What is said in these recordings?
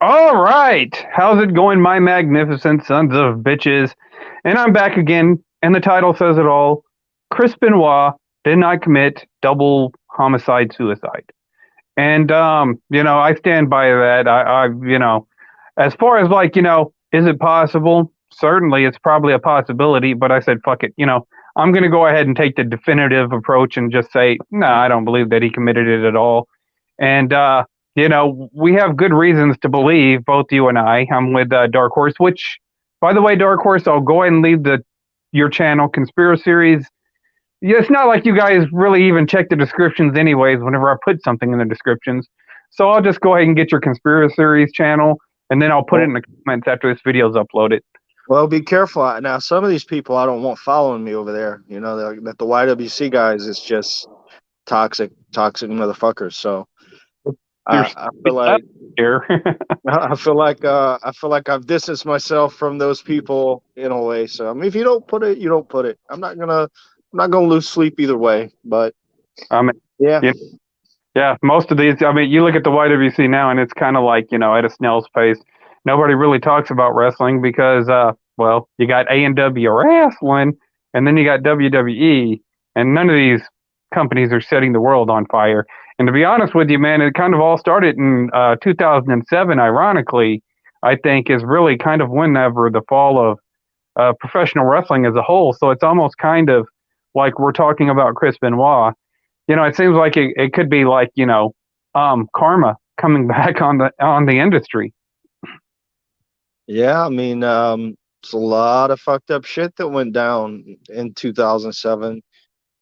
All right. How's it going, my magnificent sons of bitches? And I'm back again, and the title says it all. Chris Benoit did not commit double homicide suicide. And, I stand by that. As far as is it possible? Certainly, it's probably a possibility, but I said, fuck it. I'm going to go ahead and take the definitive approach and just say, no, I don't believe that he committed it at all. And, we have good reasons to believe, both you and I. I'm with Darkhorse, which, by the way, Darkhorse, I'll go ahead and leave your channel, Conspiracy Series. Yeah, it's not like you guys really even check the descriptions, anyways, whenever I put something in the descriptions. So I'll just go ahead and get your Conspiracy Series channel, and then I'll put it in Well, the comments after this video's uploaded. well, be careful now. Some of these people I don't want following me over there. You know that the YWC guys is just toxic motherfuckers. So There's I feel like here. I feel like I've distanced myself from those people in a way. So I mean, if you don't put it, you don't put it. I'm not gonna lose sleep either way. But I mean, yeah, you Yeah, most of these, I mean, you look at the YWC now and it's kind of like, at a snail's pace. Nobody really talks about wrestling because, you got A&W Wrestling and then you got WWE, and none of these companies are setting the world on fire. And to be honest with you, man, it kind of all started in 2007, ironically, I think, is really kind of whenever the fall of professional wrestling as a whole. So it's almost kind of like we're talking about Chris Benoit. It seems like it could be like, karma coming back on the industry. yeah. I mean, it's a lot of fucked up shit that went down in 2007.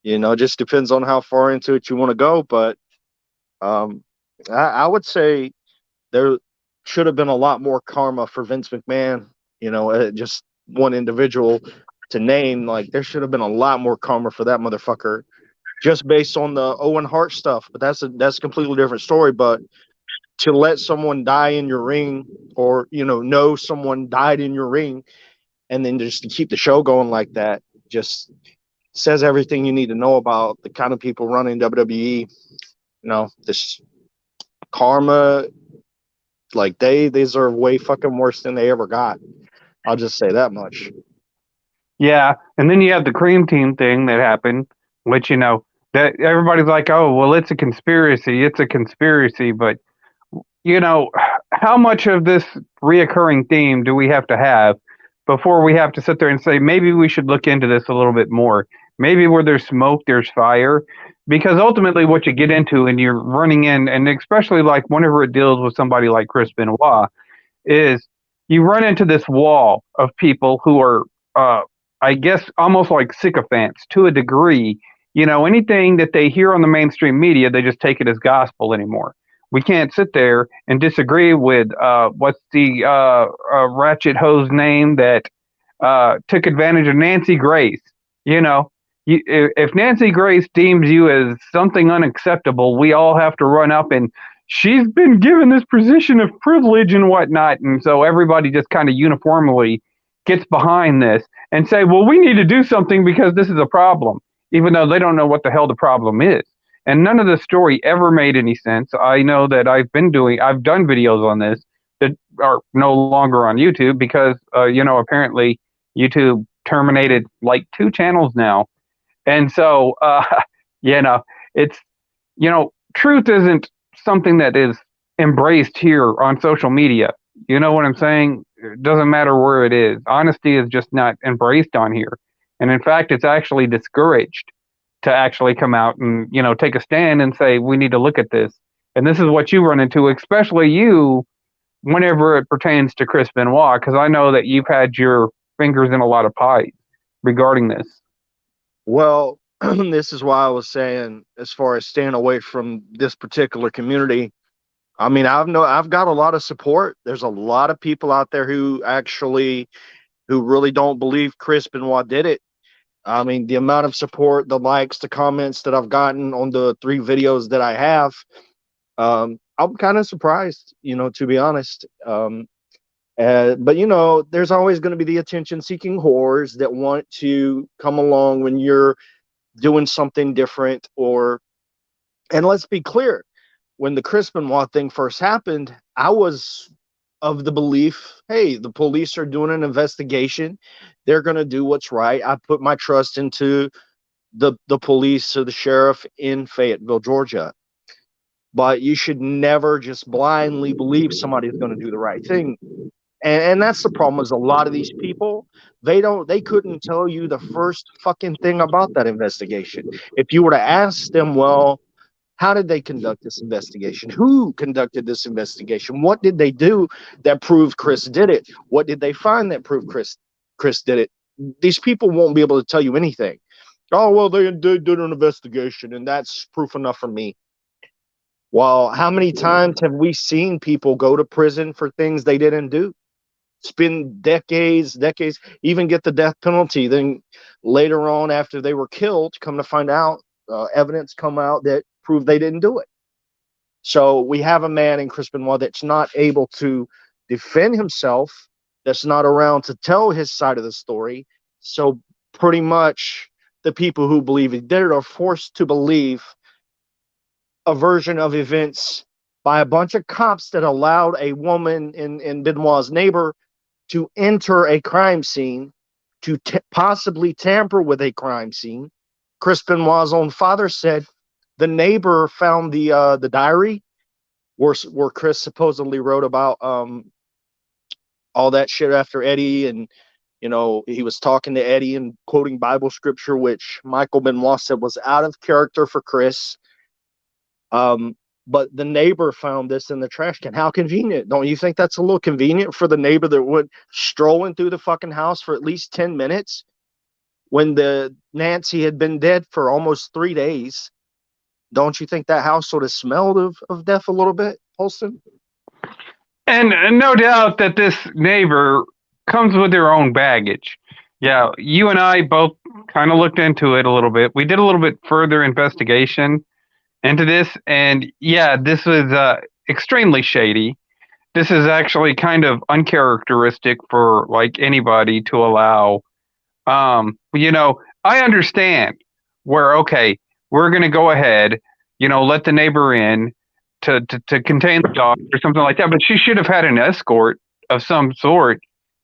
You know, it just depends on how far into it you want to go. But um, I would say there should have been a lot more karma for Vince McMahon. You know, just one individual to name. Like there should have been a lot more karma for that motherfucker, just based on the Owen Hart stuff. But that's a completely different story. But to let someone die in your ring, or know someone died in your ring, and then just to keep the show going like that, just says everything you need to know about the kind of people running WWE. This karma, like they deserve way fucking worse than they ever got. I'll just say that much. Yeah, and then you have the cream team thing that happened, which that everybody's like, oh, well, it's a conspiracy, but you know, how much of this reoccurring theme do we have to have before we have to sit there and say maybe we should look into this a little bit more? Maybe where there's smoke, there's fire. Because ultimately, what you get into and you're running in, and especially like whenever it deals with somebody like Chris Benoit, is you run into this wall of people who are, uh, I guess, almost like sycophants to a degree. Anything that they hear on the mainstream media, they just take it as gospel anymore. We can't sit there and disagree with what's the ratchet hose name that took advantage of Nancy Grace. You know, if Nancy Grace deems you as something unacceptable, we all have to run up and she's been given this position of privilege and whatnot. And so everybody just kind of uniformly gets behind this and say, well, we need to do something because this is a problem, even though they don't know what the hell the problem is. And none of the story ever made any sense. I know that I've done videos on this that are no longer on YouTube because, apparently YouTube terminated like 2 channels now. And so, you know, it's, truth isn't something that is embraced here on social media. You know what I'm saying? It doesn't matter where it is. Honesty is just not embraced on here. And in fact, it's actually discouraged to actually come out and, take a stand and say, we need to look at this. And this is what you run into, especially you, whenever it pertains to Chris Benoit, because I know that you've had your fingers in a lot of pies regarding this. Well, this is why I was saying, as far as staying away from this particular community. I mean, I've got a lot of support. There's a lot of people out there who really don't believe Chris Benoit did it. I mean, the amount of support, the likes, the comments that I've gotten on the 3 videos that I have, I'm kind of surprised, to be honest. But there's always going to be the attention-seeking whores that want to come along when you're doing something different. And let's be clear, when the Chris Benoit thing first happened, I was of the belief, hey, the police are doing an investigation. They're going to do what's right. I put my trust into the police or the sheriff in Fayetteville, Georgia. But you should never just blindly believe somebody's going to do the right thing. And that's the problem is a lot of these people, they couldn't tell you the first fucking thing about that investigation. If you were to ask them, well, how did they conduct this investigation? Who conducted this investigation? What did they do that proved Chris did it? What did they find that proved Chris did it? These people won't be able to tell you anything. Oh, well, they did an investigation, and that's proof enough for me. Well, how many times have we seen people go to prison for things they didn't do? Spend decades, even get the death penalty. Then later on, after they were killed, come to find out, evidence come out that proved they didn't do it. So we have a man in Chris Benoit that's not able to defend himself, that's not around to tell his side of the story. So pretty much the people who believe he did it are forced to believe a version of events by a bunch of cops that allowed a woman in Benoit's neighbor to enter a crime scene, to possibly tamper with a crime scene. Chris Benoit's own father said the neighbor found the diary where Chris supposedly wrote about all that shit after Eddie, and he was talking to Eddie and quoting Bible scripture, which Michael Benoit said was out of character for Chris. But the neighbor found this in the trash can. How convenient. Don't you think that's a little convenient for the neighbor that went strolling through the fucking house for at least 10 minutes when the Nancy had been dead for almost 3 days? Don't you think that house sort of smelled of death a little bit, Holston? And no doubt that this neighbor comes with their own baggage. Yeah, you and I both kind of looked into it a little bit. We did a little bit further investigation into this, and yeah, this was extremely shady. This is actually kind of uncharacteristic for like anybody to allow. I understand where okay, we're going to go ahead, let the neighbor in to contain the dog or something like that, but she should have had an escort of some sort.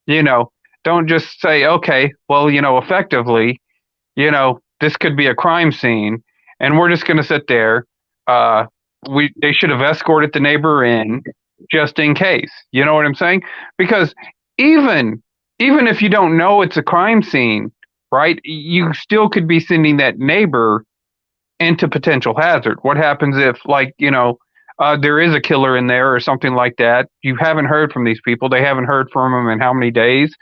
You know, don't just say okay, well, effectively, this could be a crime scene, and we're just going to sit there. They should have escorted the neighbor in just in case. You know what I'm saying? Because even if you don't know it's a crime scene, right? You still could be sending that neighbor into potential hazard. What happens if, like, there is a killer in there or something like that? You haven't heard from these people. They haven't heard from them in how many days?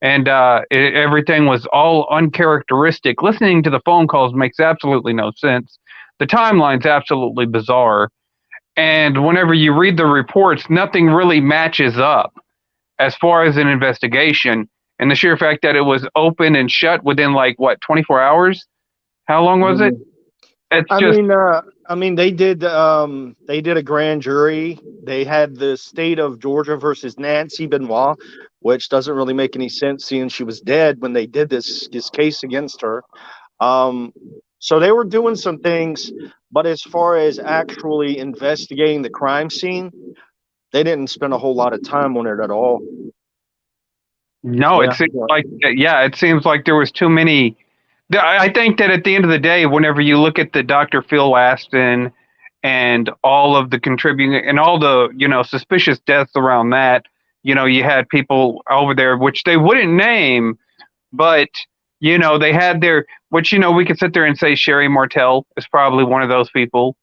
And everything was all uncharacteristic. Listening to the phone calls makes absolutely no sense. The timeline's absolutely bizarre. And whenever you read the reports, nothing really matches up as far as an investigation. And the sheer fact that it was open and shut within 24 hours? How long was it? I mean, they did a grand jury. They had the state of Georgia versus Nancy Benoit, which doesn't really make any sense seeing she was dead when they did this case against her. So they were doing some things, but as far as actually investigating the crime scene, they didn't spend a whole lot of time on it at all. No, it seems like there was too many. I think that at the end of the day, whenever you look at the Dr. Phil Aston and all of the contributing and all the, suspicious deaths around that, you had people over there, which they wouldn't name, but, they had their, which, we could sit there and say Sherry Martell is probably one of those people.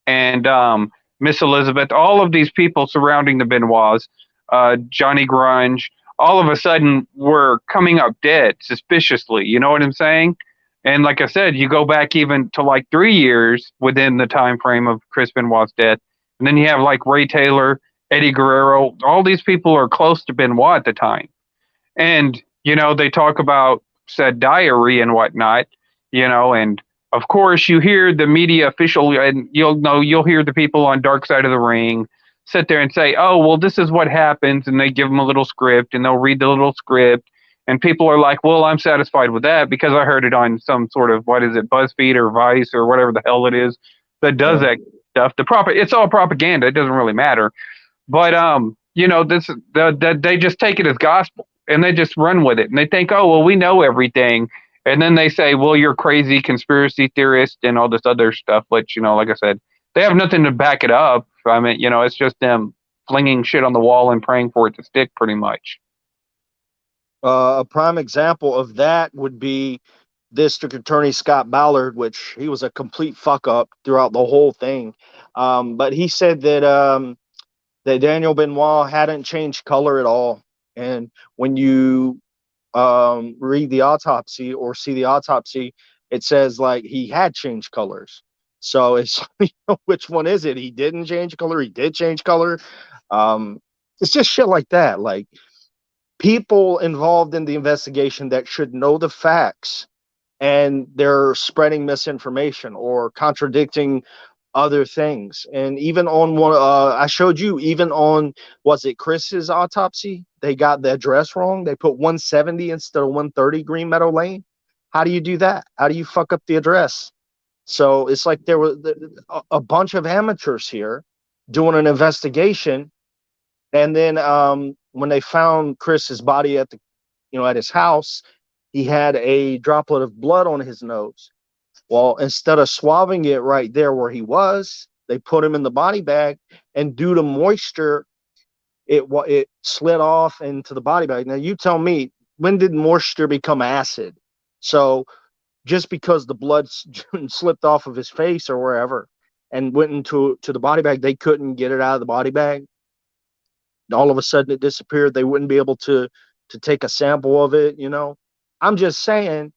And Miss Elizabeth, all of these people surrounding the Benoits, Johnny Grunge, all of a sudden were coming up dead suspiciously. You know what I'm saying? And like I said, you go back even to 3 years within the time frame of Chris Benoit's death. And then you have Ray Taylor, Eddie Guerrero. All these people are close to Benoit at the time. And, they talk about said diary and whatnot, and of course you hear the media official, and you'll hear the people on Dark Side of the Ring sit there and say, oh, well, this is what happens. And they give them a little script and they'll read the little script. And people are like, well, I'm satisfied with that because I heard it on some sort of, BuzzFeed or Vice or whatever the hell it is that does that stuff. It's all propaganda. It doesn't really matter. But, they just take it as gospel and they just run with it and they think, oh well, we know everything, and then they say, well, you're crazy conspiracy theorist and all this other stuff. But like I said, they have nothing to back it up. I mean, it's just them flinging shit on the wall and praying for it to stick, pretty much. A prime example of that would be District Attorney Scott Ballard, which he was a complete fuck up throughout the whole thing. But he said that Daniel Benoit hadn't changed color at all. And when you read the autopsy or see the autopsy, it says like he had changed colors. So it's which one is it? He didn't change color. He did change color. It's just shit like that. Like people involved in the investigation that should know the facts and they're spreading misinformation or contradicting other things. And even on one, I showed you, even on, was it Chris's autopsy? They got the address wrong. They put 170 instead of 130 Green Meadow Lane. How do you do that? How do you fuck up the address? So it's like there was a bunch of amateurs here doing an investigation. And then when they found Chris's body at at his house, he had a droplet of blood on his nose. Well, instead of swabbing it right there where he was, they put him in the body bag, and due to moisture, it slid off into the body bag. Now, you tell me, when did moisture become acid? So just because the blood slipped off of his face or wherever and went into the body bag, they couldn't get it out of the body bag. All of a sudden, it disappeared. They wouldn't be able to take a sample of it. I'm just saying.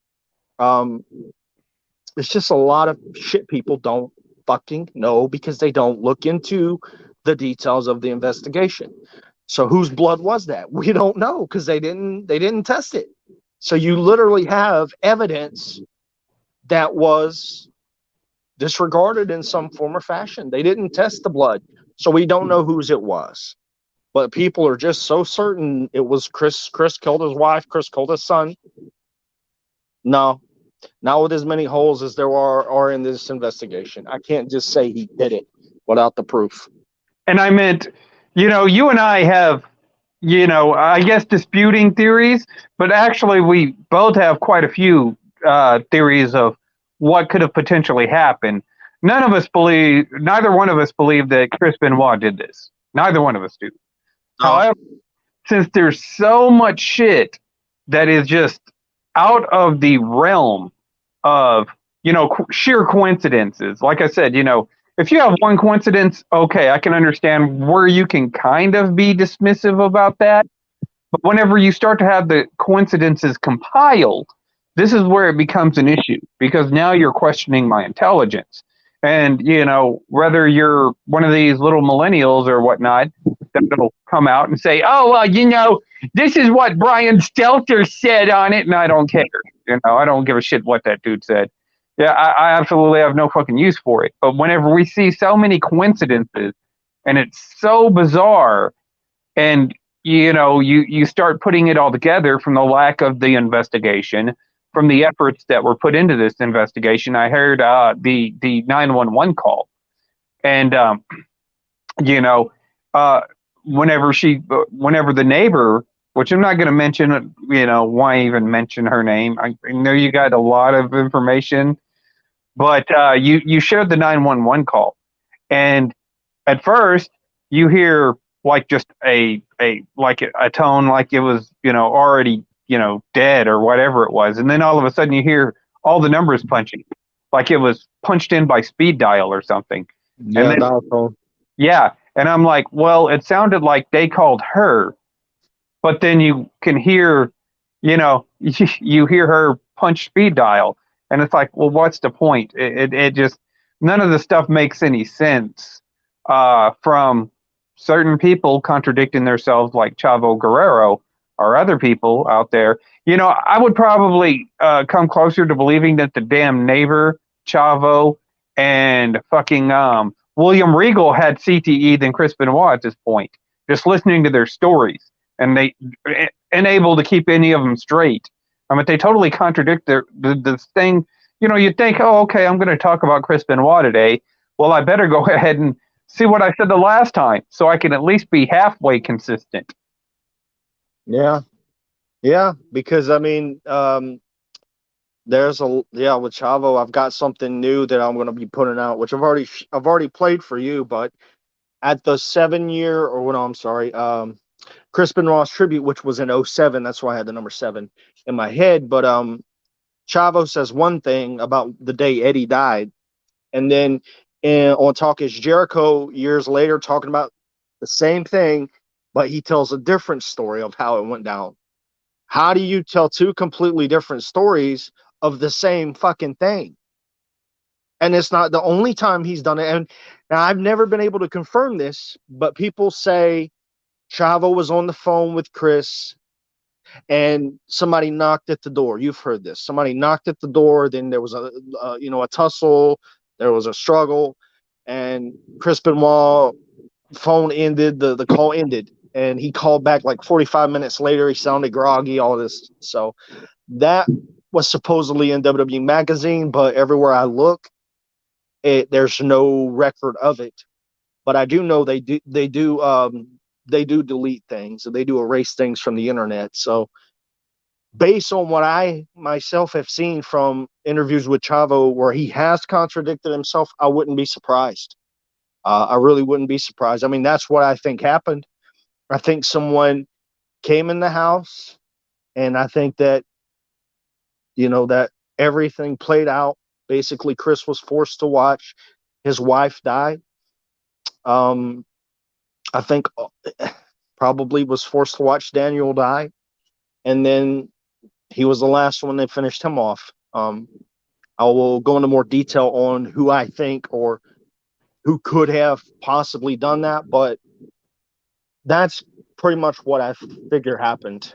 It's just a lot of shit people don't fucking know because they don't look into the details of the investigation. So whose blood was that? We don't know because they didn't test it. So you literally have evidence that was disregarded in some form or fashion. They didn't test the blood, so we don't know whose it was. But people are just so certain it was Chris. Chris killed his wife. Chris killed his son. No, not with as many holes as there are in this investigation. I can't just say he did it without the proof. And I meant, you and I have, I guess disputing theories, but actually we both have quite a few theories of what could have potentially happened. Neither one of us believe that Chris Benoit did this. Neither one of us do. No. However, since there's so much shit that is just out of the realm of, sheer coincidences. Like I said, if you have one coincidence, okay, I can understand where you can kind of be dismissive about that. But whenever you start to have the coincidences compiled, this is where it becomes an issue because now you're questioning my intelligence. And, whether you're one of these little millennials or whatnot, that'll come out and say, oh, well, this is what Brian Stelter said on it, and I don't care. I don't give a shit what that dude said. Yeah, I absolutely have no fucking use for it. But whenever we see so many coincidences, and it's so bizarre, and, you start putting it all together from the lack of the investigation, from the efforts that were put into this investigation. I heard the 911 call, and whenever the neighbor, which I'm not going to mention, why even mention her name? I know you got a lot of information, but you shared the 911 call, and at first you hear like just a tone like it was already dead or whatever it was. And then all of a sudden you hear all the numbers punching, like it was punched in by speed dial or something. Yeah, and then, yeah. And I'm like, well, it sounded like they called her, but then you can hear, you hear her punch speed dial. And it's like, well, what's the point? It just, none of the stuff makes any sense from certain people contradicting themselves like Chavo Guerrero, or other people out there. I would probably come closer to believing that the damn neighbor, Chavo, and fucking William Regal had CTE than Chris Benoit at this point. Just listening to their stories, and they unable to keep any of them straight. I mean, they totally contradict the thing. You'd think, oh, okay, I'm going to talk about Chris Benoit today. Well, I better go ahead and see what I said the last time, so I can at least be halfway consistent. Yeah, yeah, because I mean, there's a yeah with Chavo, I've got something new that I'm going to be putting out, which I've already played for you, but at the 7 year or what? No, I'm sorry, Crispin Ross tribute, which was in '07. That's why I had the number 7 in my head. But Chavo says one thing about the day Eddie died, and then on Talk Is Jericho years later, talking about the same thing, but he tells a different story of how it went down. How do you tell two completely different stories of the same fucking thing? And it's not the only time he's done it. And now I've never been able to confirm this, but people say Chavo was on the phone with Chris and somebody knocked at the door. You've heard this. Somebody knocked at the door. Then there was a tussle. There was a struggle, and Chris Benoit phone ended. The call ended, and he called back like 45 minutes later. He sounded groggy. All this. So that was supposedly in WWE magazine, but everywhere I look, there's no record of it. But I do know they do delete things and they do erase things from the internet. So based on what I myself have seen from interviews with Chavo where he has contradicted himself, I wouldn't be surprised. I really wouldn't be surprised. I mean, that's what I think happened. I think someone came in the house, and I think that, that everything played out. Basically, Chris was forced to watch his wife die. Um, I think probably was forced to watch Daniel die. And then he was the last one that finished him off. I will go into more detail on who I think or who could have possibly done that, but that's pretty much what I figure happened.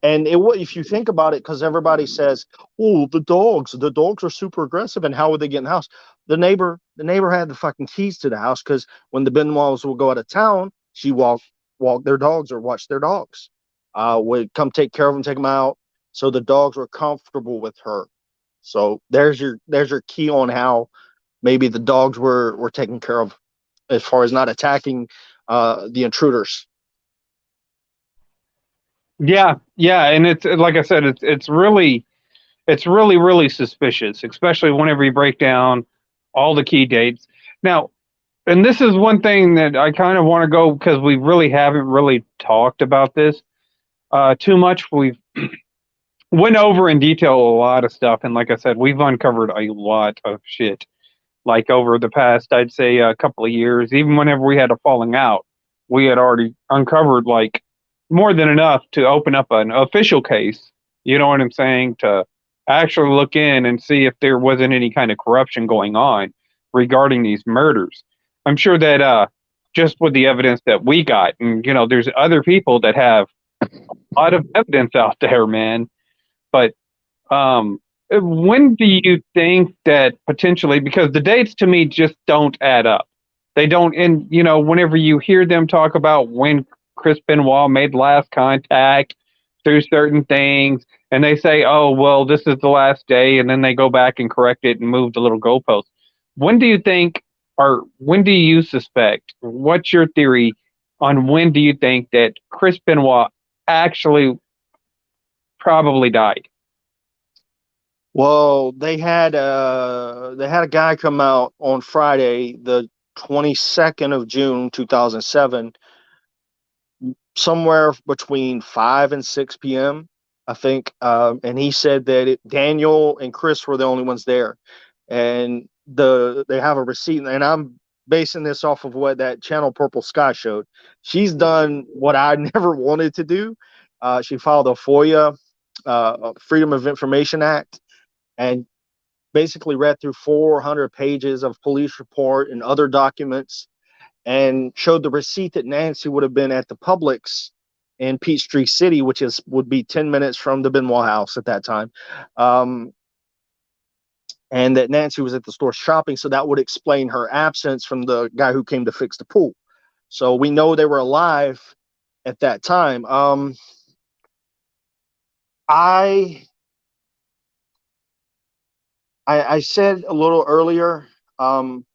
And if you think about it, because everybody says, "Oh, the dogs are super aggressive, and how would they get in the house?" The neighbor had the fucking keys to the house because when the Benoits would go out of town, she walk their dogs or watch their dogs. Would come take care of them, take them out, so the dogs were comfortable with her. So there's your key on how maybe the dogs were taken care of as far as not attacking the intruders. Yeah, yeah, and it's like I said, it's really really suspicious, especially whenever you break down all the key dates. Now, and this is one thing that I kind of want to go because we really haven't really talked about this too much. We've went over in detail a lot of stuff, and like I said, we've uncovered a lot of shit. Like over the past, I'd say a couple of years, even whenever we had a falling out, we had already uncovered like more than enough to open up an official case. You know what I'm saying? To actually look in and see if there wasn't any kind of corruption going on regarding these murders. I'm sure that just with the evidence that we got, and there's other people that have a lot of evidence out there, man. But when do you think that potentially, because the dates to me just don't add up. They don't, and whenever you hear them talk about when Chris Benoit made last contact through certain things, and they say, oh, well, this is the last day, and then they go back and correct it and move the little goalpost. When do you think, or when do you suspect, what's your theory on when do you think that Chris Benoit actually probably died? Well, they had a guy come out on Friday, the 22nd of June, 2007, somewhere between 5 and 6 p.m., I think. And he said that Daniel and Chris were the only ones there. And they have a receipt, and I'm basing this off of what that channel Purple Sky showed. She's done what I never wanted to do. She filed a FOIA, Freedom of Information Act, and basically read through 400 pages of police report and other documents and showed the receipt that Nancy would have been at the Publix in Peachtree City, which would be 10 minutes from the Benoit house at that time. Um, and that Nancy was at the store shopping, so that would explain her absence from the guy who came to fix the pool. So we know they were alive at that time. I, I said a little earlier, um,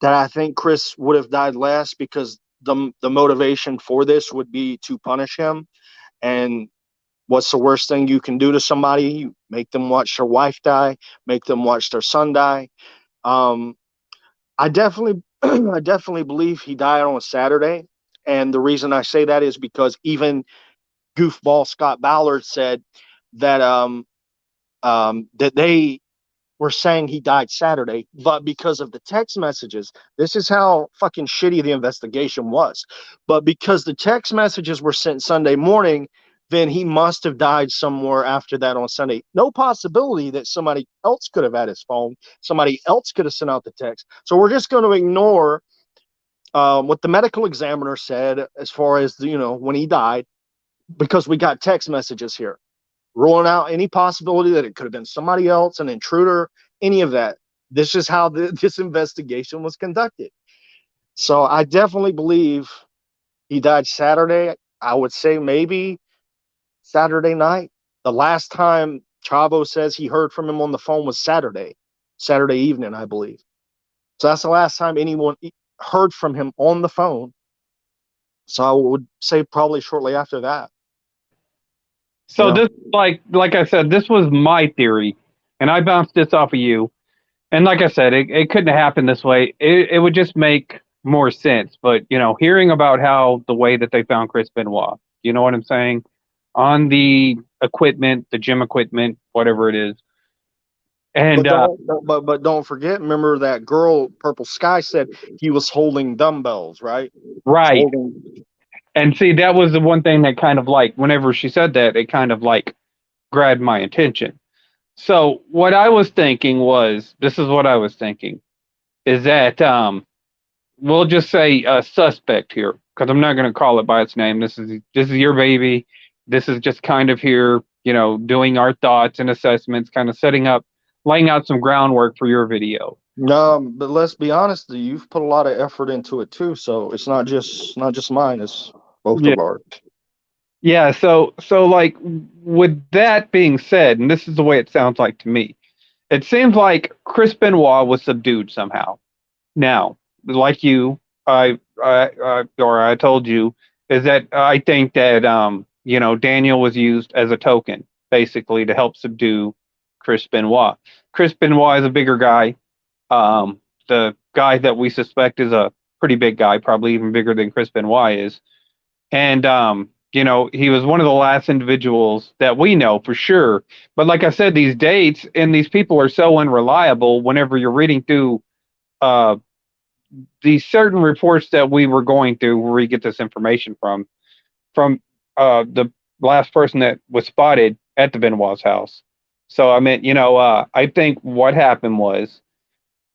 that I think Chris would have died last because the motivation for this would be to punish him. And what's the worst thing you can do to somebody? Make them watch their wife die, make them watch their son die. Um, I definitely, I definitely believe he died on a Saturday, and the reason I say that is because even goofball Scott Ballard said that that they were saying he died Saturday, but because of the text messages, this is how fucking shitty the investigation was. But because the text messages were sent Sunday morning, then he must have died somewhere after that on Sunday. No possibility that somebody else could have had his phone, somebody else could have sent out the text. So we're just going to ignore what the medical examiner said as far as when he died, because we got text messages here ruling out any possibility that it could have been somebody else, an intruder, any of that. This is how this investigation was conducted. So I definitely believe he died Saturday. I would say maybe Saturday night. The last time Chavo says he heard from him on the phone was Saturday evening, I believe. So that's the last time anyone heard from him on the phone. So I would say probably shortly after that. So Yeah. this, like I said, this was my theory, and I bounced this off of you. And like I said, it couldn't have happened this way. It would just make more sense. But hearing about how the way that they found Chris Benoit, you know what I'm saying, on the equipment, the gym equipment, whatever it is, and But don't forget. Remember that girl, Purple Sky, said he was holding dumbbells, right? right. Holding. And see, that was the one thing that kind of like, whenever she said that, it kind of like grabbed my attention. So what I was thinking was, this is what I was thinking, is that we'll just say a suspect here, because I'm not going to call it by its name. This is your baby. This is just kind of here, doing our thoughts and assessments, kind of laying out some groundwork for your video. No, but let's be honest. You've put a lot of effort into it too, so it's not just mine. It's both Yeah. of ours. Yeah, so like, with that being said, and this is the way it sounds like to me, it seems like Chris Benoit was subdued somehow. Now, like you, I told you, is that I think that Daniel was used as a token, basically, to help subdue Chris Benoit. Chris Benoit is a bigger guy. The guy that we suspect is a pretty big guy, probably even bigger than Chris Benoit is. And he was one of the last individuals that we know for sure. But like I said, these dates and these people are so unreliable. Whenever you're reading through uh, these certain reports that we were going through, where we get this information from the last person that was spotted at the Benoit's house. So I mean, I think what happened was,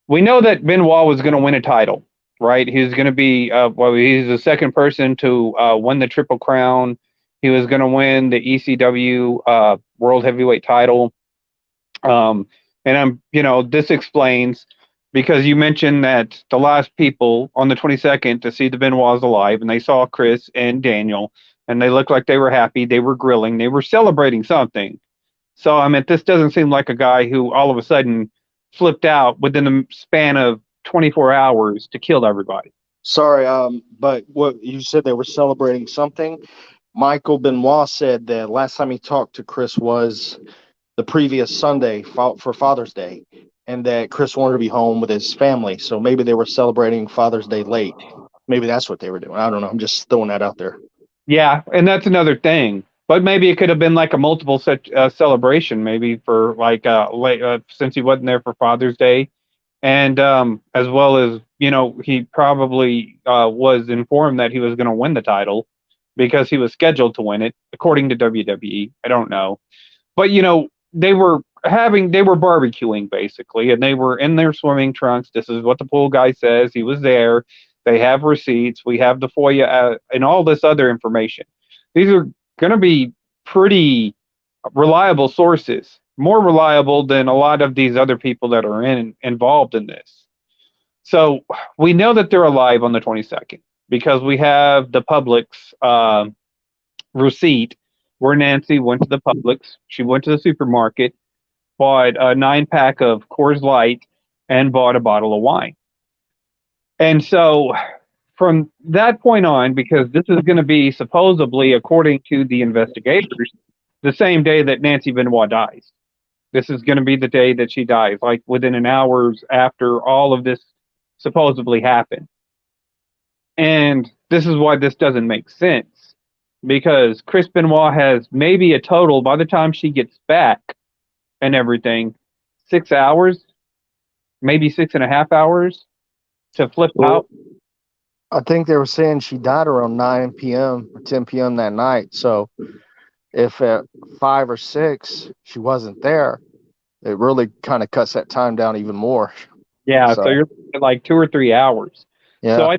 we know that Benoit was going to win a title, right? He was going to be, he's the second person to win the Triple Crown. He was going to win the ECW World Heavyweight title. And this explains, because you mentioned that the last people on the 22nd to see the Benoits alive, and they saw Chris and Daniel, and they looked like they were happy. They were grilling. They were celebrating something. So, I mean, this doesn't seem like a guy who all of a sudden flipped out within the span of 24 hours to kill everybody. Sorry, but what you said, they were celebrating something. Michael Benoit said that last time he talked to Chris was the previous Sunday for Father's Day, and that Chris wanted to be home with his family. So maybe they were celebrating Father's Day late. Maybe that's what they were doing. I don't know. I'm just throwing that out there. Yeah, and that's another thing. But maybe it could have been like a multiple such celebration, maybe for like late, since he wasn't there for Father's Day, and as well as he probably was informed that he was going to win the title because he was scheduled to win it according to WWE. I don't know, but they were barbecuing basically, and they were in their swimming trunks. This is what the pool guy says. He was there. They have receipts. We have the FOIA and all this other information. These are going to be pretty reliable sources, more reliable than a lot of these other people that are involved in this. So we know that they're alive on the 22nd because we have the Publix receipt where Nancy went to the Publix. She went to the supermarket, bought a 9-pack of Coors Light, and bought a bottle of wine. And so from that point on, because this is going to be supposedly, according to the investigators, the same day that Nancy Benoit dies. This is going to be the day that she dies, like within an hours after all of this supposedly happened. And this is why this doesn't make sense. Because Chris Benoit has maybe a total, by the time she gets back and everything, 6 hours, maybe 6.5 hours to flip Well, out. I think they were saying she died around 9 p.m. or 10 p.m. that night. So if at 5 or 6 she wasn't there, it really kind of cuts that time down even more. Yeah, so So you're at like 2 or 3 hours. So yeah,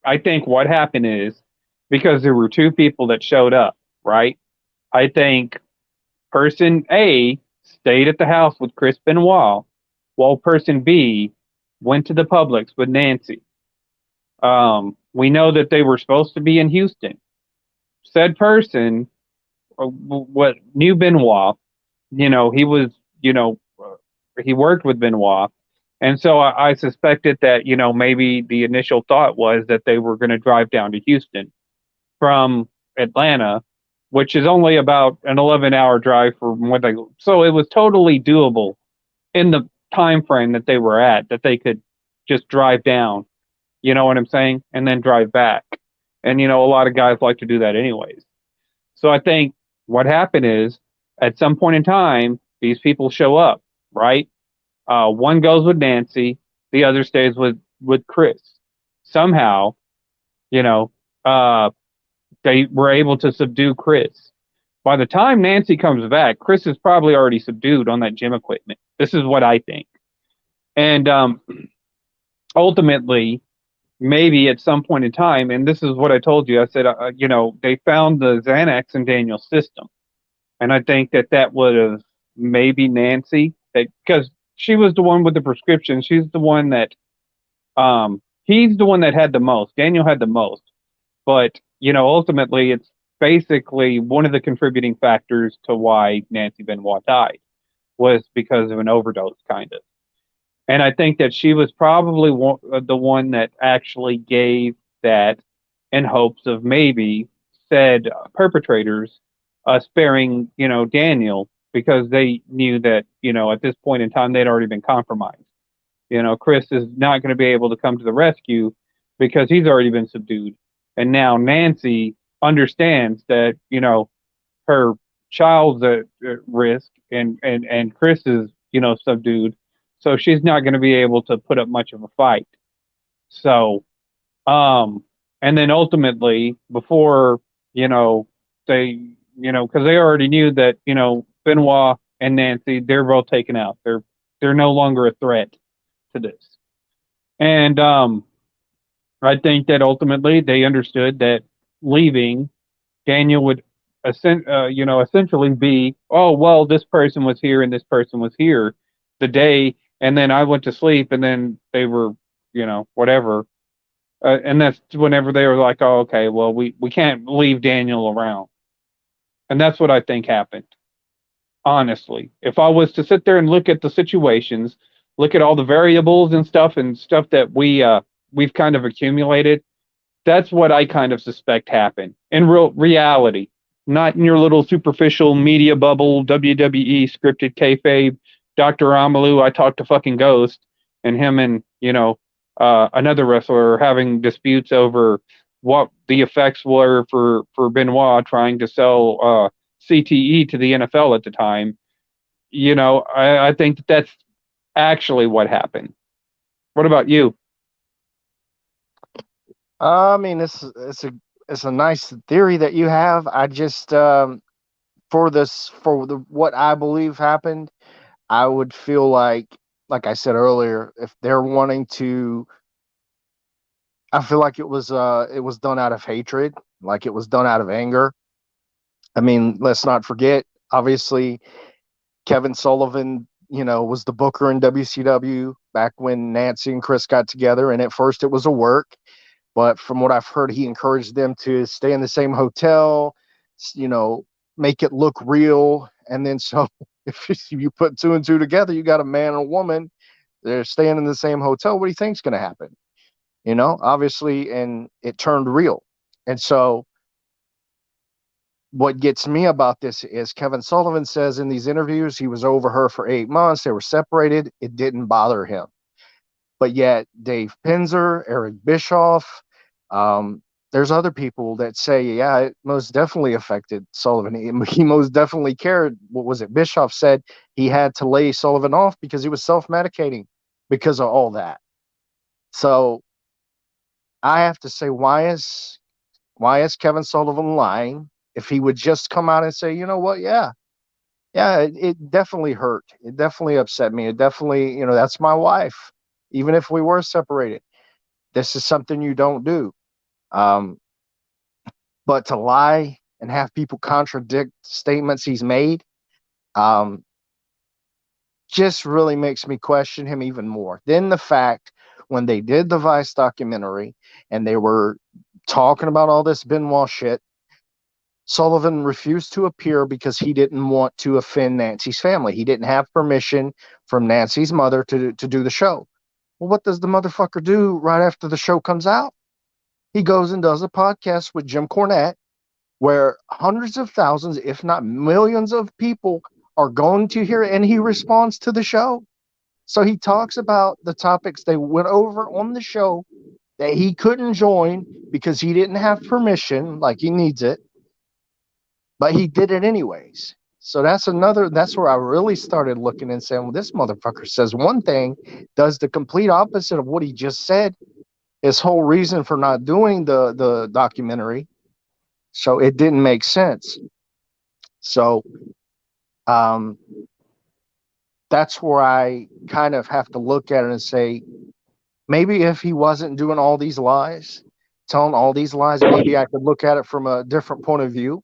I think what happened is because there were two people that showed up, right? I think person A stayed at the house with Chris Benoit, while person B went to the Publix with Nancy. We know that they were supposed to be in Houston. Said person, what knew Benoit, he was, he worked with Benoit. And so I suspected that, maybe the initial thought was that they were going to drive down to Houston from Atlanta, which is only about an 11-hour drive from what they. So it was totally doable in the time frame that they were at, that they could just drive down. You know what I'm saying, and then drive back. And a lot of guys like to do that anyways. So I think what happened is at some point in time, these people show up, right? One goes with Nancy, the other stays with Chris. Somehow, you know, uh, they were able to subdue Chris. By the time Nancy comes back, Chris is probably already subdued on that gym equipment. This is what I think. And ultimately, maybe at some point in time, and this is what I told you, I said, they found the Xanax in Daniel's system. And I think that that would have maybe Nancy, because she was the one with the prescription. She's the one that, he's the one that had the most. Daniel had the most. But, ultimately, it's basically one of the contributing factors to why Nancy Benoit died was because of an overdose, kind of. And I think that she was probably the one that actually gave that in hopes of maybe said perpetrators sparing, Daniel, because they knew that, at this point in time, they'd already been compromised. Chris is not going to be able to come to the rescue because he's already been subdued. And now Nancy understands that, her child's at risk and Chris is, subdued. So she's not going to be able to put up much of a fight. So, and then ultimately, before, you know, they, because they already knew that, Benoit and Nancy, they're both taken out. They're no longer a threat to this. And I think that ultimately they understood that leaving Daniel would, essentially be, oh well, this person was here and this person was here the day, and then I went to sleep, and then they were, whatever, and that's whenever they were like, oh okay, well we can't leave Daniel around, and that's what I think happened. Honestly, if I was to sit there and look at the situations, look at all the variables and stuff that we've kind of accumulated, that's what I kind of suspect happened in real reality, not in your little superficial media bubble, WWE scripted kayfabe, Dr. Amalu. I talked to fucking Ghost, and him and another wrestler are having disputes over what the effects were for Benoit trying to sell CTE to the NFL at the time. I think that that's actually what happened. What about you? I mean, it's a nice theory that you have. I just for the what I believe happened, I would feel like I said earlier, if they're wanting to, I feel like it was done out of hatred, like it was done out of anger. I mean, let's not forget, obviously, Kevin Sullivan, was the booker in WCW back when Nancy and Chris got together, and at first it was a work. But from what I've heard, he encouraged them to stay in the same hotel, you know, make it look real. And then so if you put two and two together, you got a man and a woman. They're staying in the same hotel. What do you think's going to happen? obviously, and it turned real. And so what gets me about this is Kevin Sullivan says in these interviews he was over her for 8 months. They were separated. It didn't bother him. But yet Dave Pinzer, Eric Bischoff, um, there's other people that say, yeah, it most definitely affected Sullivan. He most definitely cared. What was it? Bischoff said he had to lay Sullivan off because he was self-medicating because of all that. So I have to say, why is Kevin Sullivan lying? If he would just come out and say, you know what, yeah, it definitely hurt. It definitely upset me. It definitely, that's my wife. Even if we were separated, this is something you don't do. Um, but to lie and have people contradict statements he's made, um, just really makes me question him even more. Then the fact when they did the Vice documentary and they were talking about all this Benoit shit, Sullivan refused to appear because he didn't want to offend Nancy's family. He didn't have permission from Nancy's mother to do the show. Well, what does the motherfucker do right after the show comes out? He goes and does a podcast with Jim Cornette where hundreds of thousands, if not millions of people are going to hear it, and he responds to the show. So he talks about the topics they went over on the show that he couldn't join because he didn't have permission, like he needs it, but he did it anyways. So that's where I really started looking and saying, well, this motherfucker says one thing, does the complete opposite of what he just said. His whole reason for not doing the documentary. So it didn't make sense. So um, that's where I kind of have to look at it and say, maybe if he wasn't doing all these lies, telling all these lies, maybe I could look at it from a different point of view.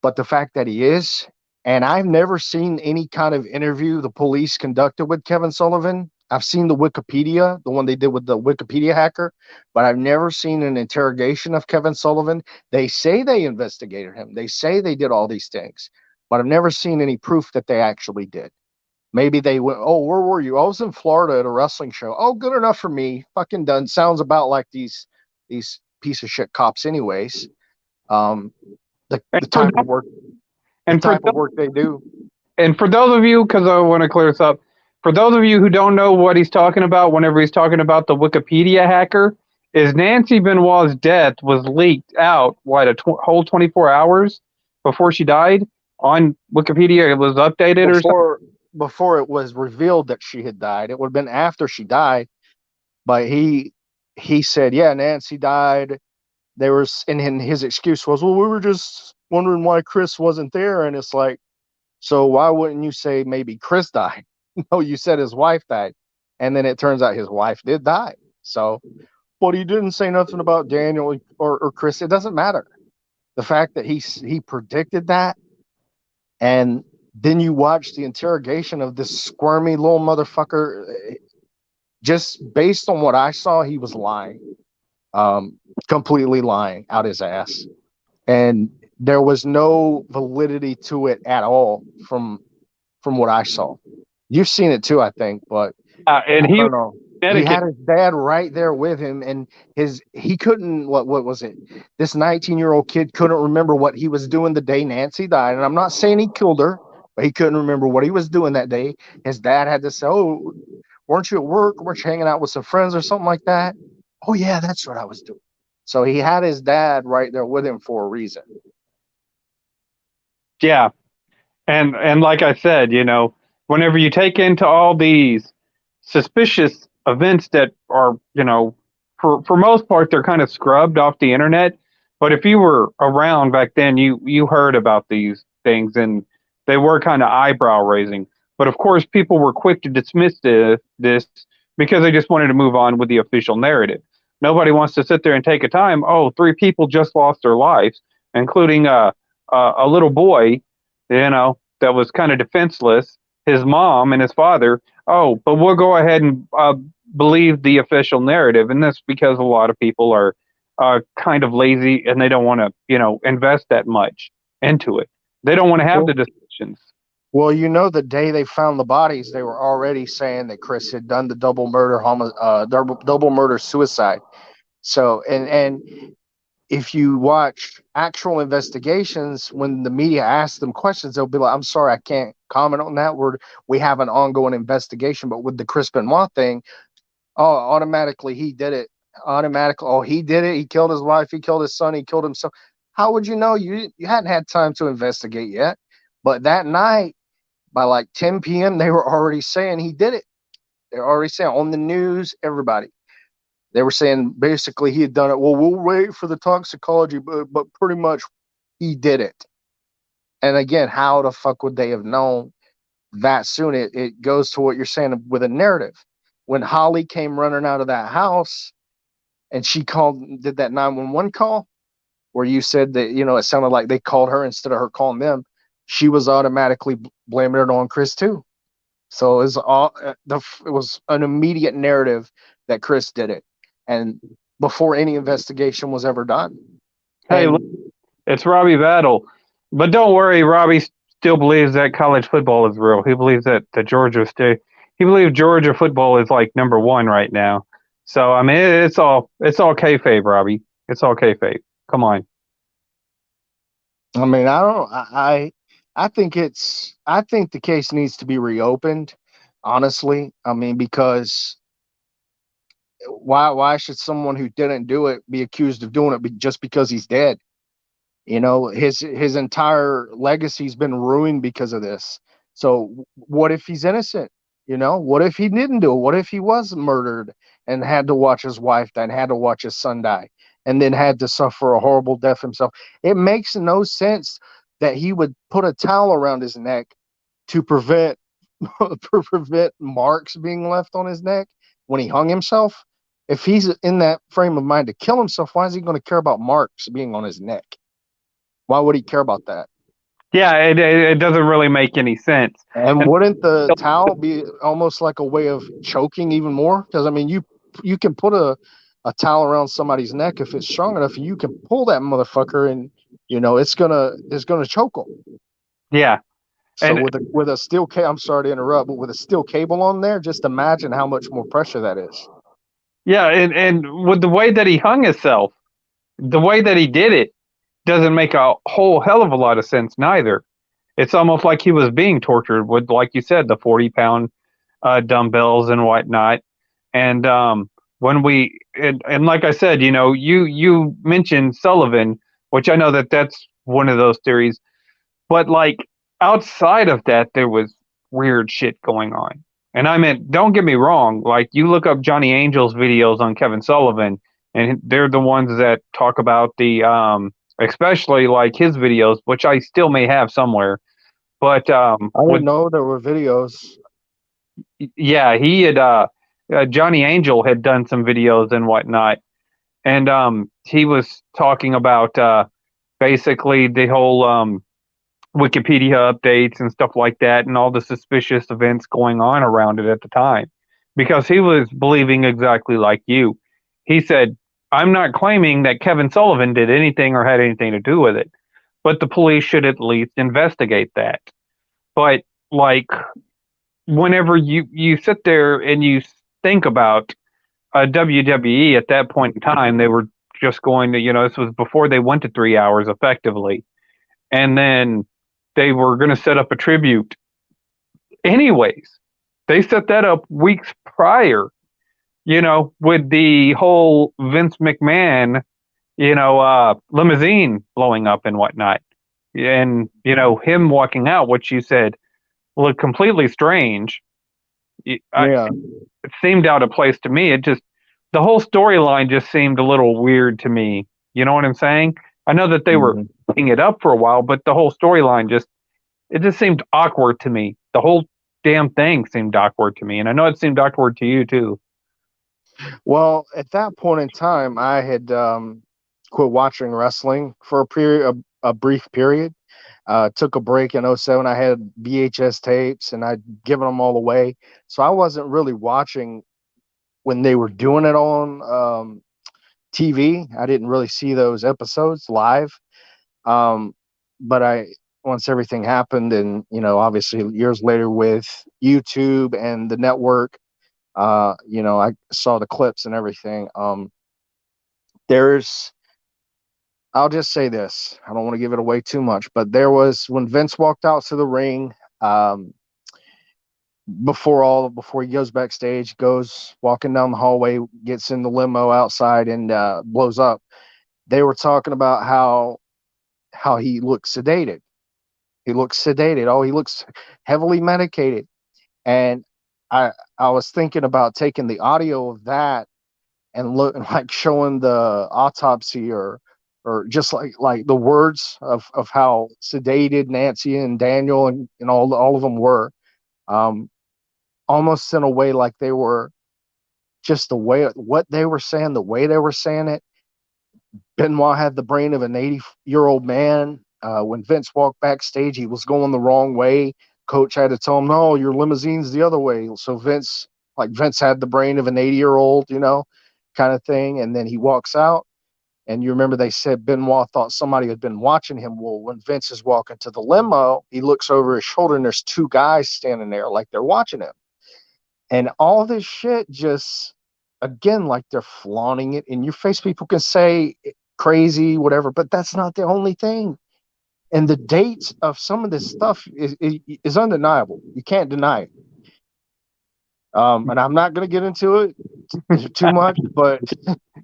But the fact that he is, and I've never seen any kind of interview the police conducted with Kevin Sullivan. I've seen the Wikipedia, the one they did with the Wikipedia hacker, but I've never seen an interrogation of Kevin Sullivan. They say they investigated him. They say they did all these things, but I've never seen any proof that they actually did. Maybe they went, oh, where were you? I was in Florida at a wrestling show. Oh, good enough for me. Fucking done. Sounds about like these piece of shit cops, anyways. Um, the For type of work the and for type of work they do. And for those of you, because I want to clear this up, for those of you who don't know what he's talking about whenever he's talking about the Wikipedia hacker, is Nancy Benoit's death was leaked out, whole 24 hours before she died on Wikipedia. It was updated or something. Before it was revealed that she had died. It would have been after she died, but he said, yeah, Nancy died. There was, and his excuse was, well, we were just wondering why Chris wasn't there. And it's like, so why wouldn't you say maybe Chris died? No, you said his wife died. And then it turns out his wife did die. So, but he didn't say nothing about Daniel or Chris. It doesn't matter. The fact that he predicted that, and then you watch the interrogation of this squirmy little motherfucker. Just based on what I saw, he was lying, completely lying out his ass. And there was no validity to it at all from what I saw. You've seen it too, I think, but And I he don't know. He Connecticut. had his dad right there with him, and he couldn't. What was it? This 19-year-old kid couldn't remember what he was doing the day Nancy died, and I'm not saying he killed her, but he couldn't remember what he was doing that day. His dad had to say, "Oh, weren't you at work? Weren't you hanging out with some friends or something like that?" Oh yeah, that's what I was doing. So he had his dad right there with him for a reason. Yeah, and like I said, whenever you take into all these suspicious events that are, for most part, they're kind of scrubbed off the internet. But if you were around back then, you heard about these things, and they were kind of eyebrow raising. But of course, people were quick to dismiss this because they just wanted to move on with the official narrative. Nobody wants to sit there and take a time. Oh, three people just lost their lives, including a little boy, that was kind of defenseless, his mom and his father. Oh, but we'll go ahead and believe the official narrative, and that's because a lot of people are kind of lazy and they don't want to, invest that much into it. They don't want to have Well, the discussions. Well, you know, the day they found the bodies, they were already saying that Chris had done the double murder suicide. So, and if you watch actual investigations, when the media asks them questions, they'll be like, "I'm sorry, I can't comment on that. We have an ongoing investigation." But with the Chris Benoit thing, oh, automatically he did it. Automatically, oh, he did it. He killed his wife. He killed his son. He killed himself. How would you know? You hadn't had time to investigate yet. But that night, by like 10 p.m., they were already saying he did it. They're already saying on the news, everybody. They were saying basically he had done it. Well, we'll wait for the toxicology, but pretty much he did it. And again, how the fuck would they have known that soon? It goes to what you're saying with a narrative. When Holly came running out of that house and she did that 911 call where you said that, it sounded like they called her instead of her calling them, she was automatically blaming it on Chris too. So it was an immediate narrative that Chris did it, and before any investigation was ever done. Hey, look, And it's Robbie Battle. But don't worry, Robbie still believes that college football is real. He believes that the Georgia State. He believes Georgia football is like number one right now. So I mean, it's all kayfabe, Robbie. It's all kayfabe. Come on. I mean, I don't, I think the case needs to be reopened. Honestly, I mean, because why should someone who didn't do it be accused of doing it just because he's dead? His entire legacy's been ruined because of this. So what if he's innocent? What if he didn't do it? What if he was murdered and had to watch his wife die and had to watch his son die and then had to suffer a horrible death himself? It makes no sense that he would put a towel around his neck to prevent to prevent marks being left on his neck when he hung himself. If he's in that frame of mind to kill himself, why is he going to care about marks being on his neck? Why would he care about that? Yeah, it doesn't really make any sense. And And wouldn't the towel be almost like a way of choking even more? Because I mean, you can put a towel around somebody's neck if it's strong enough, and you can pull that motherfucker, and it's gonna choke them. yeah, So and with a steel cable, I'm sorry to interrupt, but with a steel cable on there, just imagine how much more pressure that is. yeah, and with the way that he hung himself, the way that he did it doesn't make a whole hell of a lot of sense neither. It's almost like he was being tortured with, like you said, the 40-pound dumbbells and whatnot. And when and like I said, you mentioned Sullivan, which I know that that's one of those theories. But like outside of that, there was weird shit going on. And I mean, don't get me wrong. Like you look up Johnny Angel's videos on Kevin Sullivan, and they're the ones that talk about the especially like his videos, which I still may have somewhere. But I with didn't know there were videos. yeah, he had Johnny Angel had done some videos and whatnot, and he was talking about basically the whole Wikipedia updates and stuff like that, and all the suspicious events going on around it at the time, because he was believing exactly like you. He said, "I'm not claiming that Kevin Sullivan did anything or had anything to do with it, but the police should at least investigate that." But like whenever you sit there and you think about WWE at that point in time, they were just going to, this was before they went to 3 hours effectively, and then they were going to set up a tribute. Anyways, they set that up weeks prior, with the whole Vince McMahon, limousine blowing up and whatnot, and him walking out, which you said looked completely strange. Yeah. It seemed out of place to me. It just the whole storyline just seemed a little weird to me. You know what I'm saying? I know that they were Mhm. picking it up for a while, but the whole storyline just seemed awkward to me. The whole damn thing seemed awkward to me, and I know it seemed awkward to you too. Well, at that point in time, I had quit watching wrestling for a brief period. Took a break in '07. I had VHS tapes and I'd given them all away. So I wasn't really watching when they were doing it on TV. I didn't really see those episodes live. Um, but once everything happened, and obviously years later with YouTube and the network, I saw the clips and everything. There's I'll just say this. I don't want to give it away too much, but there was when Vince walked out to the ring, um, before he goes backstage, goes walking down the hallway, gets in the limo outside, and blows up. They were talking about how he looks sedated. He looks sedated. Oh, he looks heavily medicated. And I was thinking about taking the audio of that and look like showing the autopsy, or just like the words of how sedated Nancy and Daniel and all of them were, um, almost in a way like they were just the way what they were saying, the way they were saying it. Benoit had the brain of an 80-year-old man. When Vince walked backstage, he was going the wrong way. Coach had to tell him, "No, your limousine's the other way." So Vince had the brain of an 80-year-old, kind of thing. And then he walks out. And you remember they said Benoit thought somebody had been watching him. Well, when Vince is walking to the limo, he looks over his shoulder and there's two guys standing there like they're watching him. And all this shit just, again, like they're flaunting it in your face. People can say crazy, whatever, but that's not the only thing. And the dates of some of this stuff is undeniable. You can't deny it. And I'm not going to get into it too much, but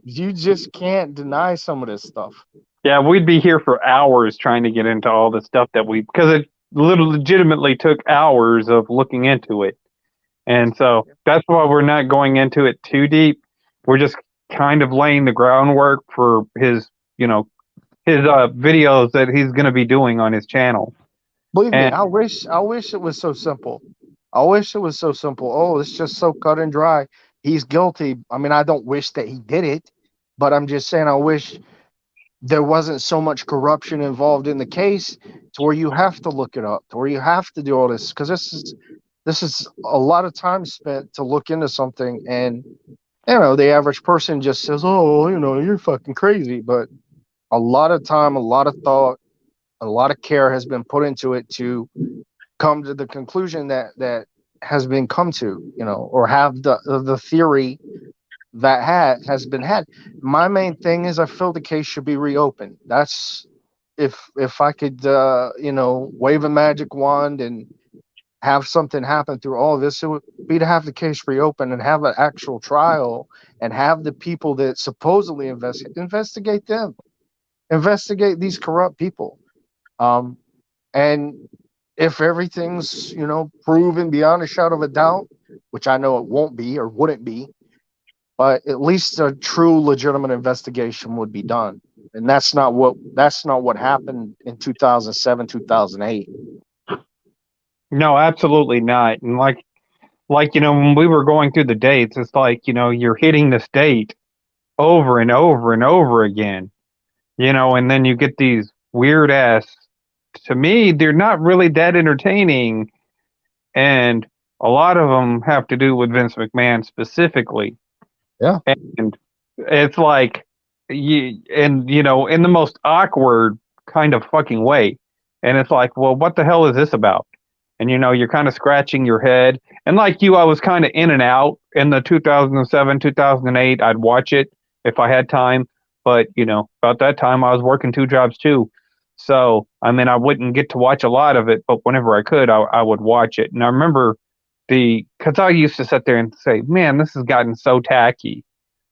you just can't deny some of this stuff. Yeah, we'd be here for hours trying to get into all the stuff because it legitimately took hours of looking into it. And so that's why we're not going into it too deep. We're just kind of laying the groundwork for his videos that he's going to be doing on his channel. Believe me, I wish it was so simple. I wish it was so simple. Oh, it's just so cut and dry. He's guilty. I mean, I don't wish that he did it, but I'm just saying I wish there wasn't so much corruption involved in the case to where you have to look it up, to where you have to do all this, because this is a lot of time spent to look into something. And the average person just says, "Oh, you're fucking crazy," but a lot of time, a lot of thought, a lot of care has been put into it to come to the conclusion that has been come to, or have the theory that has been had. My main thing is I feel the case should be reopened. That's if I could wave a magic wand and have something happen through all of this, it would be to have the case reopened and have an actual trial and have the people that supposedly investigate them, investigate these corrupt people. And if everything's proven beyond a shadow of a doubt, which I know it won't be or wouldn't be, but at least a true legitimate investigation would be done. And that's not what happened in 2007, 2008. No, absolutely not. And like when we were going through the dates, it's like you're hitting this date over and over and over again, and then you get these weird ass. To me, they're not really that entertaining, and a lot of them have to do with Vince McMahon specifically. Yeah. And it's like in the most awkward kind of fucking way. And it's like, well, what the hell is this about? And you're kind of scratching your head. And like I was kind of in and out in the 2007, 2008. I'd watch it if I had time, but about that time I was working two jobs too. So I mean, I wouldn't get to watch a lot of it, but whenever I could, I would watch it. And I remember because I used to sit there and say, man, this has gotten so tacky.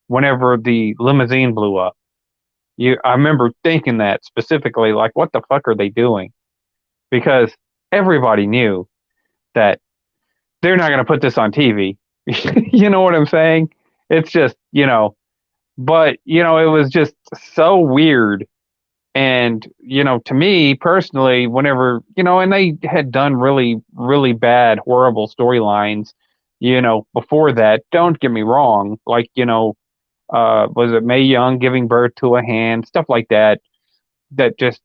Whenever the limousine blew up, I remember thinking that specifically, like, what the fuck are they doing? Because everybody knew that they're not going to put this on TV. You know what I'm saying? It's just, but, it was just so weird. And, to me personally, whenever, and they had done really, really bad, horrible storylines, before that, don't get me wrong. Like, was it Mae Young giving birth to a hand, stuff like that, that just,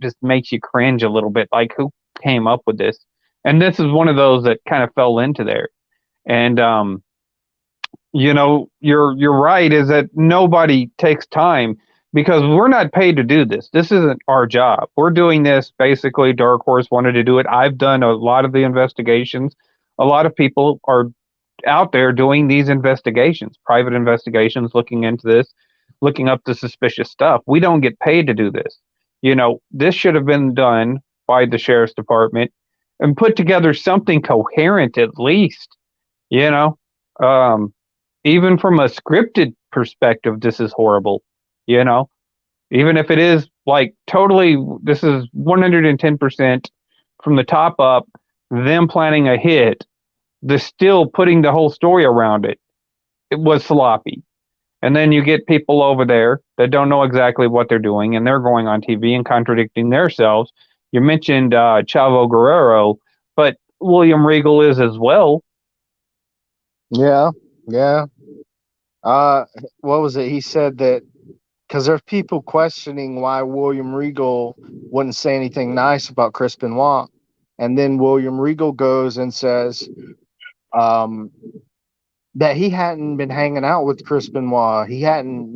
just makes you cringe a little bit. Like, who came up with this? And this is one of those that kind of fell into there. And, you're right, is that nobody takes time because we're not paid to do this. This isn't our job. We're doing this basically. Darkhorse wanted to do it. I've done a lot of the investigations. A lot of people are out there doing these investigations, private investigations, looking into this, looking up the suspicious stuff. We don't get paid to do this. This should have been done by the sheriff's department and put together something coherent at least. You know, um, even from a scripted perspective, this is horrible. You know, even if it is like totally, this is 110% from the top up, them planning a hit, the still putting the whole story around it. It was sloppy. And then you get people over there that don't know exactly what they're doing, and they're going on TV and contradicting themselves. You mentioned Chavo Guerrero, but William Regal is as well. Yeah, yeah. Uh, what was it? He said that because there's people questioning why William Regal wouldn't say anything nice about Chris Benoit, and then William Regal goes and says um, that he hadn't been hanging out with Chris Benoit. He hadn't,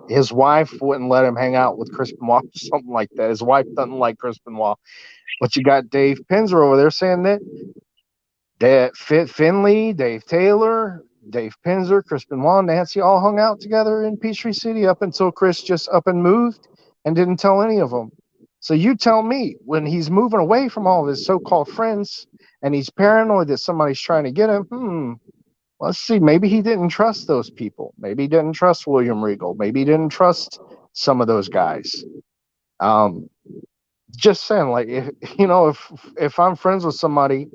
his wife wouldn't let him hang out with Chris Benoit, something like that. His wife doesn't like Chris Benoit. But you got Dave Pinzer over there saying that Finley, Dave Taylor, Dave Pinzer, Chris Benoit, Nancy all hung out together in Peachtree City up until Chris just up and moved and didn't tell any of them. So you tell me, when he's moving away from all of his so-called friends and he's paranoid that somebody's trying to get him, let's see, maybe he didn't trust those people. Maybe he didn't trust William Regal. Maybe he didn't trust some of those guys. Just saying, like, if I'm friends with somebody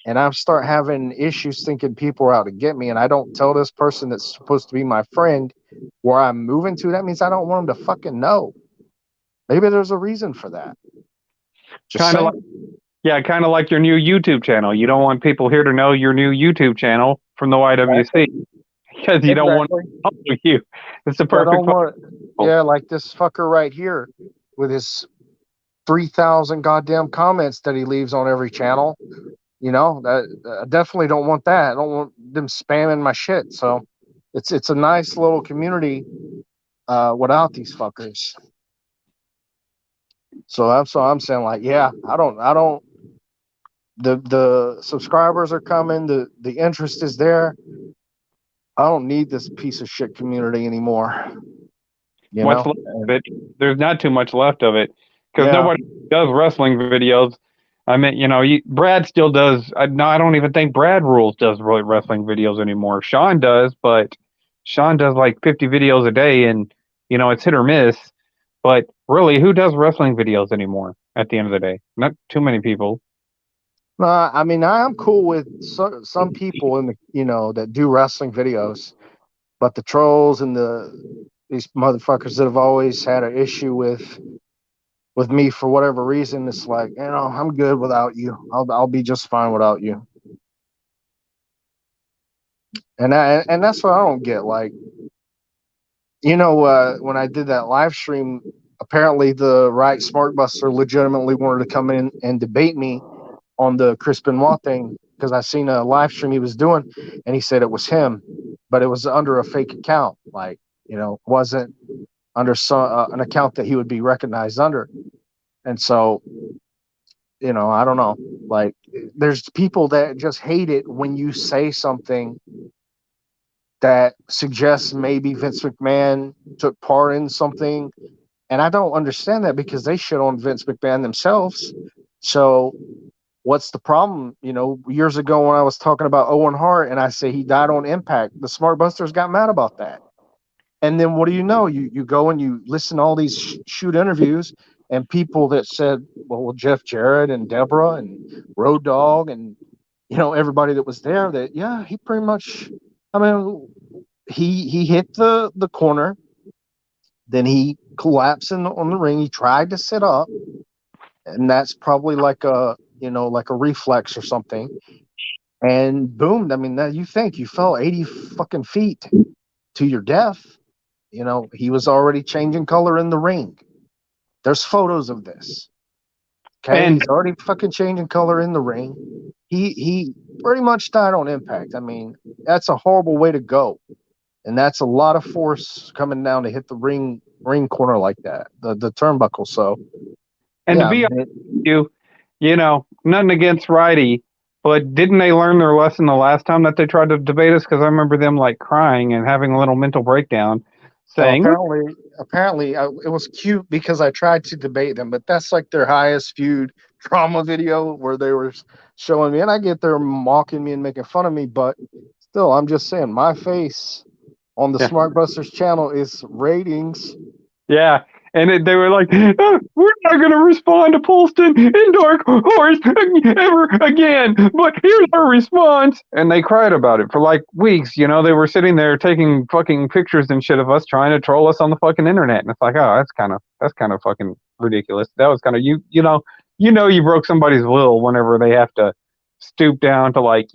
and I start having issues thinking people are out to get me, and I don't tell this person that's supposed to be my friend where I'm moving to, that means I don't want them to fucking know. Maybe there's a reason for that. Just Kind of like, yeah, kind of like your new YouTube channel. You don't want people here to know your new YouTube channel from the YWC because you don't want to follow you. It's the perfect. Yeah, like this fucker right here with his 3,000 goddamn comments that he leaves on every channel. That I definitely don't want that. I don't want them spamming my shit. So it's a nice little community without these fuckers. So I'm saying, like, yeah, I don't the subscribers are coming, the interest is there. I don't need this piece of shit community anymore. What's left of it? There's not too much left of it because nobody does wrestling videos. I mean, Brad still does. No, I don't even think Brad Rules does really wrestling videos anymore. Sean does, but Sean does like 50 videos a day, and it's hit or miss. But really, who does wrestling videos anymore? At the end of the day, not too many people. I mean, I'm cool with some people in the that do wrestling videos, but the trolls and these motherfuckers that have always had an issue with me for whatever reason, it's like, I'm good without you. I'll be just fine without you. And that's what I don't get. Like, when I did that live stream, apparently the right Smartbuster legitimately wanted to come in and debate me on the Chris Benoit thing, because I seen a live stream he was doing, and he said it was him, but it was under a fake account. Like, wasn't under an account that he would be recognized under. And so, I don't know. Like, there's people that just hate it when you say something that suggests maybe Vince McMahon took part in something. And I don't understand that, because they shit on Vince McMahon themselves. So what's the problem? Years ago when I was talking about Owen Hart and I say he died on Impact, the Smart Busters got mad about that. And then what do you know? You go and you listen to all these shoot interviews, and people that said, well, Jeff Jarrett and Deborah and Road Dogg and, everybody that was there, that, yeah, he pretty much, I mean, he hit the corner, then he collapsed on the ring. He tried to sit up, and that's probably like a reflex or something. And boom, I mean, you think you fell 80 fucking feet to your death. He was already changing color in the ring. There's photos of this. Okay, and he's already fucking changing color in the ring. He pretty much died on Impact. I mean, that's a horrible way to go. And that's a lot of force coming down to hit the ring ring corner like that, the turnbuckle. So And to yeah, be honest with you, nothing against Righty, but didn't they learn their lesson the last time that they tried to debate us? Because I remember them like crying and having a little mental breakdown, well, saying, apparently, it was cute because I tried to debate them, but that's like their highest viewed drama video where they were showing me, and I get there mocking me and making fun of me, but still, I'm just saying, my face on the "Yeah, Smart Busters channel is ratings. yeah." And they were like, "Oh, we're not going to respond to Polston and Dark Horse ever again, but here's our response." And they cried about it for like weeks. They were sitting there taking fucking pictures and shit of us trying to troll us on the fucking internet. And it's like, oh, that's kind of fucking ridiculous. That was kind of, you broke somebody's will whenever they have to stoop down to like,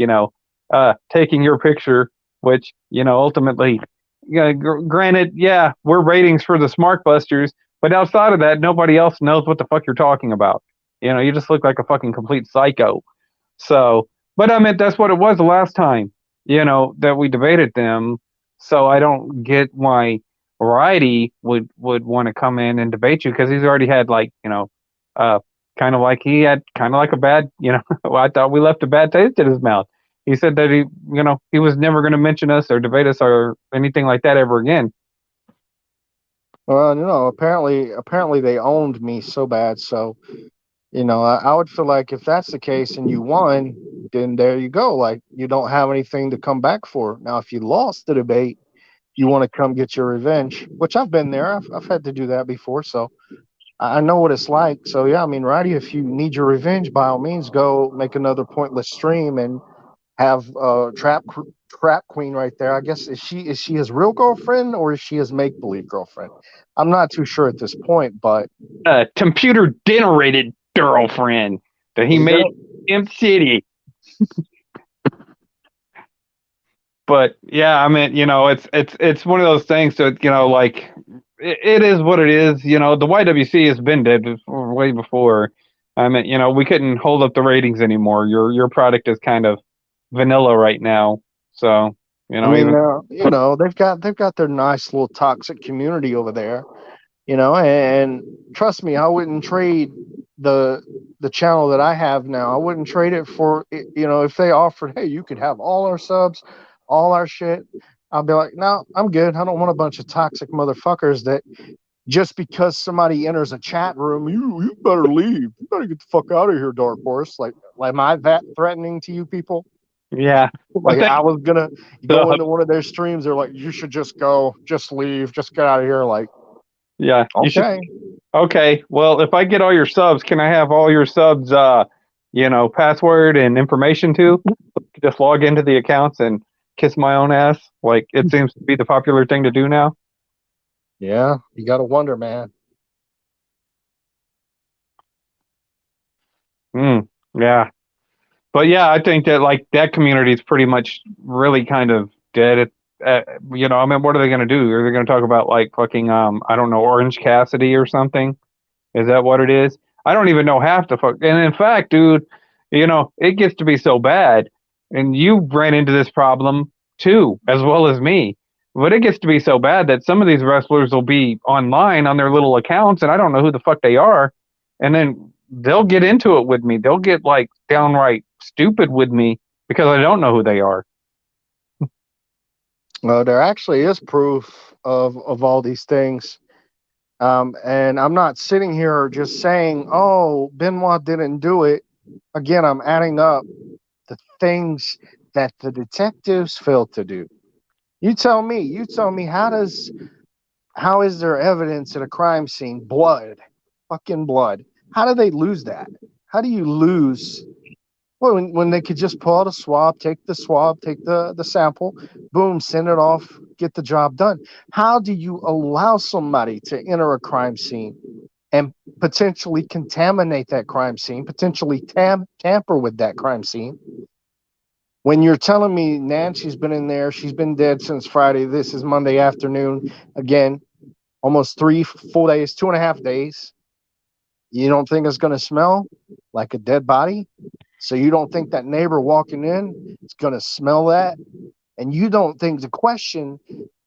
taking your picture, which, ultimately, yeah, granted, yeah, we're ratings for the Smart Busters, but outside of that, nobody else knows what the fuck you're talking about. You just look like a fucking complete psycho. So, but I meant that's what it was the last time, that we debated them. So I don't get why Variety would want to come in and debate you because he's already had like, uh, kind of like he had kind of like a bad, I thought we left a bad taste in his mouth. He said that he was never going to mention us or debate us or anything like that ever again. Well, apparently they owned me so bad. So, I would feel like if that's the case and you won, then there you go. Like you don't have anything to come back for. Now, if you lost the debate, you want to come get your revenge, which I've been there. I've had to do that before. So I know what it's like. So yeah, I mean, Roddy, if you need your revenge, by all means, go make another pointless stream and have trap queen right there. I guess is she his real girlfriend or is she his make believe girlfriend? I'm not too sure at this point, but Computer generated girlfriend that he there you made go. in City. But yeah, I mean, it's one of those things that like it is what it is. The YWC has been dead way before. I mean, we couldn't hold up the ratings anymore. Your product is kind of vanilla right now. So I mean, even they've got their nice little toxic community over there, and trust me, I wouldn't trade the the channel that I have now. I wouldn't trade it for if they offered, hey, you could have all our subs, all our shit. I'll be like, no, I'm good. I don't want a bunch of toxic motherfuckers that just because somebody enters a chat room, you better leave. You better get the fuck out of here, Darkhorse. Like am I that threatening to you people? yeah. But Like then I was gonna go the into one of their streams. They're like, you should just go, just leave, just get out of here. Like, yeah, you should. okay. Okay, well, if I get all your subs, can I have all your subs, password and information too? Just log into the accounts and kiss my own ass. Like it seems to be the popular thing to do now. Yeah, you gotta wonder, man. Mm, yeah, but yeah, I think that like that community is pretty much really kind of dead. I mean, what are they going to do? Are they going to talk about like fucking I don't know, Orange Cassidy or something? Is that what it is? I don't even know half the fuck. And in fact, dude, it gets to be so bad, and you ran into this problem too, as well as me. But it gets to be so bad that some of these wrestlers will be online on their little accounts, and I don't know who the fuck they are, and then they'll get into it with me. They'll get like downright stupid with me because I don't know who they are. Well, there actually is proof of all these things. And I'm not sitting here just saying, oh, Benoit didn't do it. Again, I'm adding up the things that the detectives failed to do. You tell me how is there evidence at a crime scene? Blood. Fucking blood. How do they lose that? How do you lose well, when they could just pull out a swab, take the sample, boom, send it off, get the job done. How do you allow somebody to enter a crime scene and potentially contaminate that crime scene, potentially tamper with that crime scene? When you're telling me Nancy's been in there, she's been dead since Friday. This is Monday afternoon. Again, almost 3 full days, 2.5 days. You don't think it's going to smell like a dead body? So you don't think that neighbor walking in is going to smell that? And you don't think the question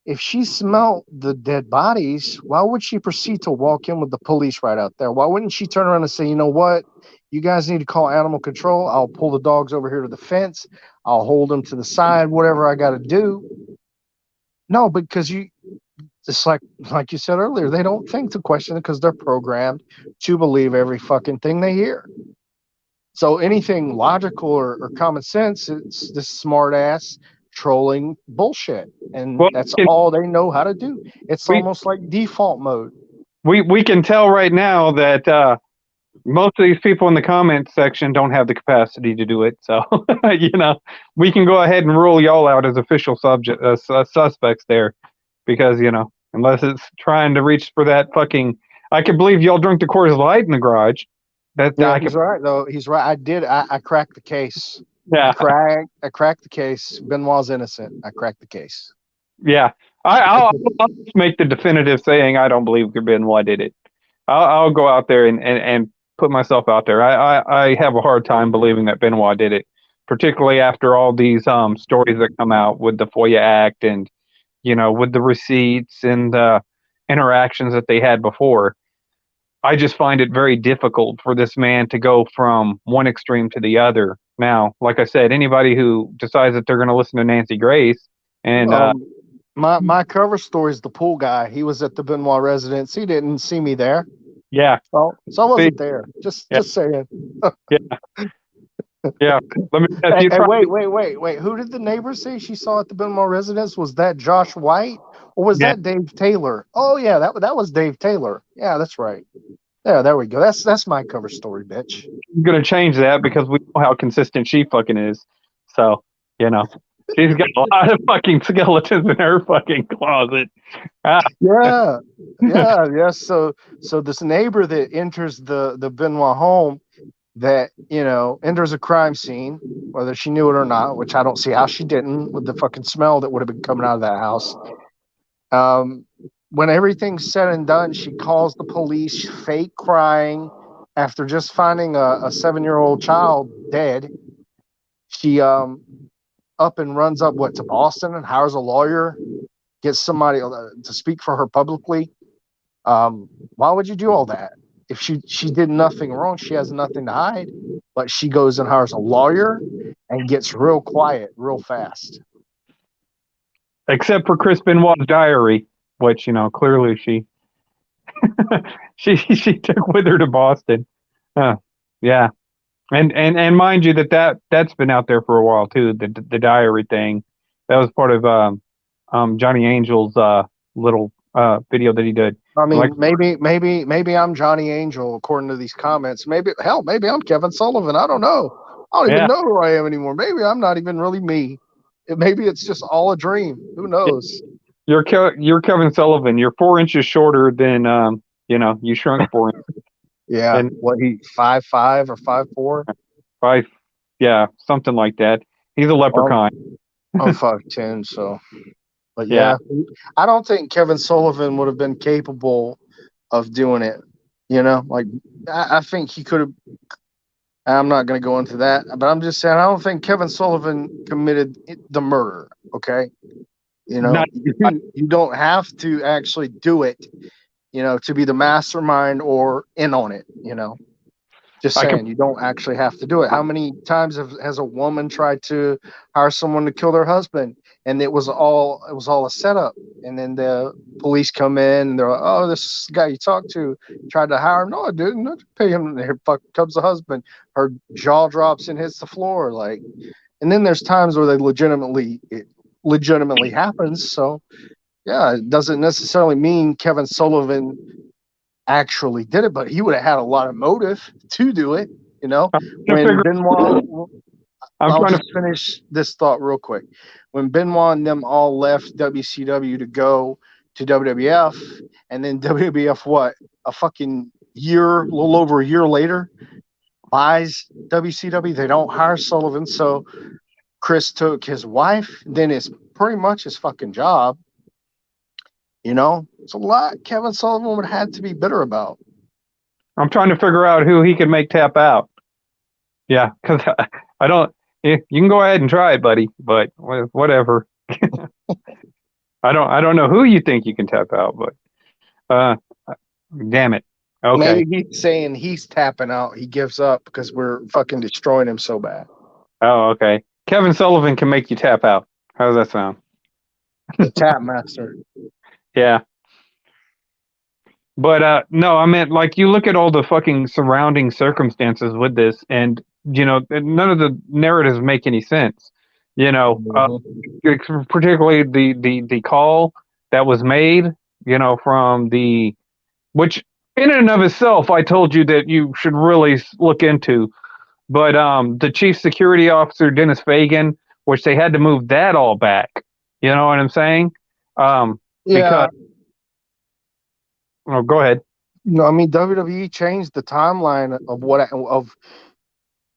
if she smelled the dead bodies, why would she proceed to walk in with the police right out there? Why wouldn't she turn around and say, you know what? You guys need to call animal control. I'll pull the dogs over here to the fence. I'll hold them to the side, whatever I got to do. No, because just like you said earlier, they don't think to question it because they're programmed to believe every fucking thing they hear. So anything logical or common sense, it's this smart ass trolling bullshit. And Well, that's all they know how to do. It's we almost like default mode. we can tell right now that most of these people in the comments section don't have the capacity to do it. So, we can go ahead and rule y'all out as official suspects there, because unless it's trying to reach for that fucking. I can believe y'all drink the Coors Light in the garage. Yeah, he's right though. He's right. I cracked the case. Yeah. I cracked the case. Benoit's innocent. I cracked the case. Yeah. I'll make the definitive saying I don't believe Benoit did it. I'll go out there and put myself out there. I have a hard time believing that Benoit did it, particularly after all these stories that come out with the FOIA Act and with the receipts and the interactions that they had before. I just find it very difficult for this man to go from one extreme to the other. Now, like I said, anybody who decides that they're going to listen to Nancy Grace and my cover story is the pool guy. He was at the Benoit residence. He didn't see me there. Yeah. So I wasn't there. Just saying. Yeah. Let me ask you. Hey, wait. Who did the neighbor say she saw at the Benoit residence? Was that Josh White or was that Dave Taylor? Oh yeah, that was Dave Taylor. Yeah, that's right. Yeah, there we go. That's my cover story, bitch. I'm gonna change that because we know how consistent she fucking is. So, she's got a lot of fucking skeletons in her fucking closet. Yeah. So this neighbor that enters the Benoit home that, enters a crime scene, whether she knew it or not, which I don't see how she didn't with the fucking smell that would have been coming out of that house. When everything's said and done, she calls the police, fake crying after just finding a 7-year-old child dead. She up and runs up to Boston and hires a lawyer, gets somebody to speak for her publicly. Why would you do all that? If she did nothing wrong, she has nothing to hide, but she goes and hires a lawyer and gets real quiet real fast. Except for Chris Benoit's diary, which clearly she she took with her to Boston. Yeah, and mind you that's been out there for a while too. The diary thing, that was part of Johnny Angel's little video that he did. I mean, maybe I'm Johnny Angel according to these comments. Maybe I'm Kevin Sullivan. I don't know. I don't even know who I am anymore. Maybe I'm not even really me. Maybe it's just all a dream. Who knows? You're Kevin Sullivan. You're 4 inches shorter than you shrunk 4 inches. Yeah. And what, he 5'5" or 5'4"? 5, yeah, something like that. He's a leprechaun. I'm 5'10", so. But yeah, I don't think Kevin Sullivan would have been capable of doing it. Like I think he could have. I'm not going to go into that, but I'm just saying I don't think Kevin Sullivan committed the murder. Okay, you don't have to actually do it, to be the mastermind or in on it. Just saying, you don't actually have to do it. How many times has a woman tried to hire someone to kill their husband, and it was all a setup, and then the police come in and they're like, "Oh, this guy you talked to tried to hire him." No, I didn't. I didn't pay him. And here comes the husband. Her jaw drops and hits the floor. And then there's times where it legitimately happens. So yeah, it doesn't necessarily mean Kevin Sullivan actually did it, but he would have had a lot of motive to do it. When Benoit, I'll just finish this thought real quick. When Benoit and them all left WCW to go to WWF, and then WWF, a fucking little over a year later, buys WCW. They don't hire Sullivan, so Chris took his wife. Then it's pretty much his fucking job. It's a lot Kevin Sullivan would have had to be bitter about. I'm trying to figure out who he could make tap out. Yeah, because I don't. You can go ahead and try it, buddy, but whatever. I don't know who you think you can tap out, but uh, damn it. Okay. Maybe he's saying he's tapping out. He gives up because we're fucking destroying him so bad. Oh, okay. Kevin Sullivan can make you tap out. How does that sound? The tap master. Yeah. But no, I meant like you look at all the fucking surrounding circumstances with this, and none of the narratives make any sense. You know, particularly the call that was made. From the which in and of itself, I told you that you should really look into. But the chief security officer, Dennis Fagan, which they had to move that all back. You know what I'm saying? Yeah. Because oh, go ahead. No, I mean WWE changed the timeline of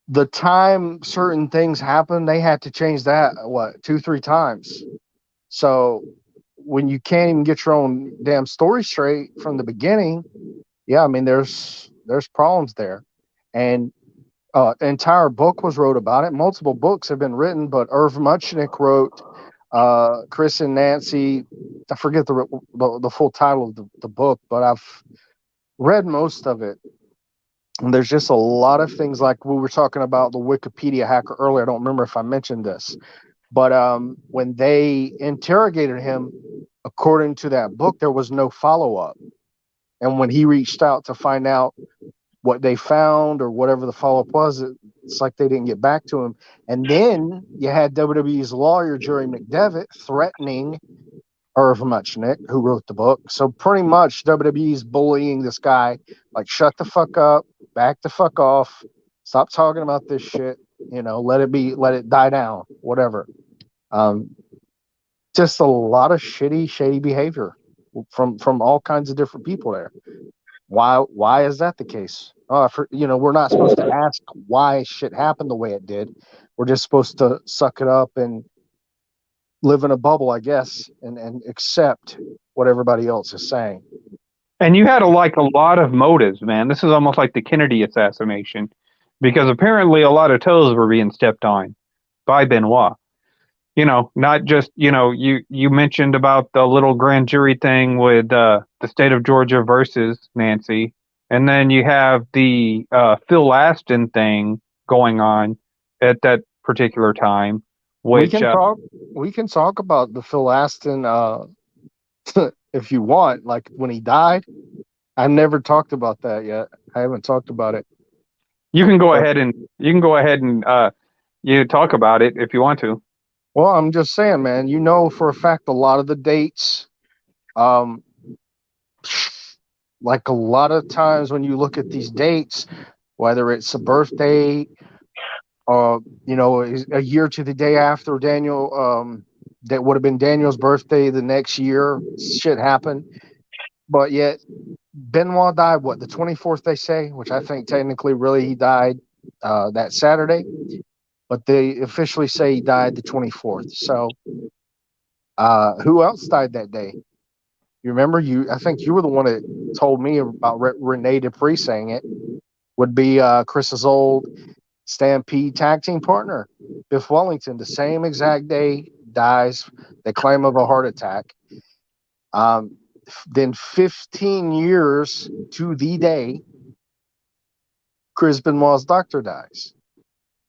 the time certain things happen. They had to change that what 2-3 times. So when you can't even get your own damn story straight from the beginning, yeah, I mean there's problems there, and entire book was wrote about it. Multiple books have been written, but Irv Muchnick wrote. Chris and Nancy, I forget the full title of the book, but I've read most of it. And there's just a lot of things like we were talking about the Wikipedia hacker earlier. I don't remember if I mentioned this, but when they interrogated him, according to that book, there was no follow up. And when he reached out to find out what they found or whatever the follow up was, it's like they didn't get back to him. And then you had WWE's lawyer, Jerry McDevitt, threatening Irv Muchnick, who wrote the book. So pretty much WWE's bullying this guy, like, shut the fuck up, back the fuck off, stop talking about this shit, let it die down, whatever. Just a lot of shady behavior from all kinds of different people there. Why is that the case? We're not supposed to ask why shit happened the way it did. We're just supposed to suck it up and live in a bubble, I guess, and accept what everybody else is saying. And you had a lot of motives, man. This is almost like the Kennedy assassination, because apparently a lot of toes were being stepped on by Benoit. Not just you mentioned about the little grand jury thing with the state of Georgia versus Nancy, and then you have the Phil Aston thing going on at that particular time. We Which can talk about the Phil Aston if you want, like when he died. I've never talked about that yet. I haven't talked about it. you can go ahead and you talk about it if you want to. Well, I'm just saying, man, for a fact a lot of the dates, like a lot of times when you look at these dates, whether it's a birthday, a year to the day after Daniel, that would have been Daniel's birthday the next year, shit happened. But yet Benoit died, the 24th, they say, which I think technically really he died that Saturday, but they officially say he died the 24th. So who else died that day? You remember? I think you were the one that told me about Renee Dupree saying it. Would be Chris's old Stampede tag team partner, Biff Wellington, the same exact day dies. They claim of a heart attack. Then 15 years to the day, Chris Benoit's doctor dies.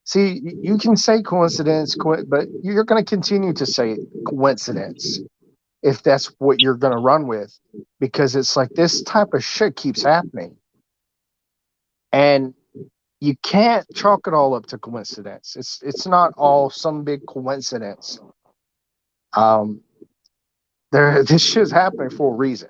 See, you can say coincidence, but you're going to continue to say coincidence if that's what you're going to run with, because it's like this type of shit keeps happening. And you can't chalk it all up to coincidence. It's not all some big coincidence. This shit's happening for a reason.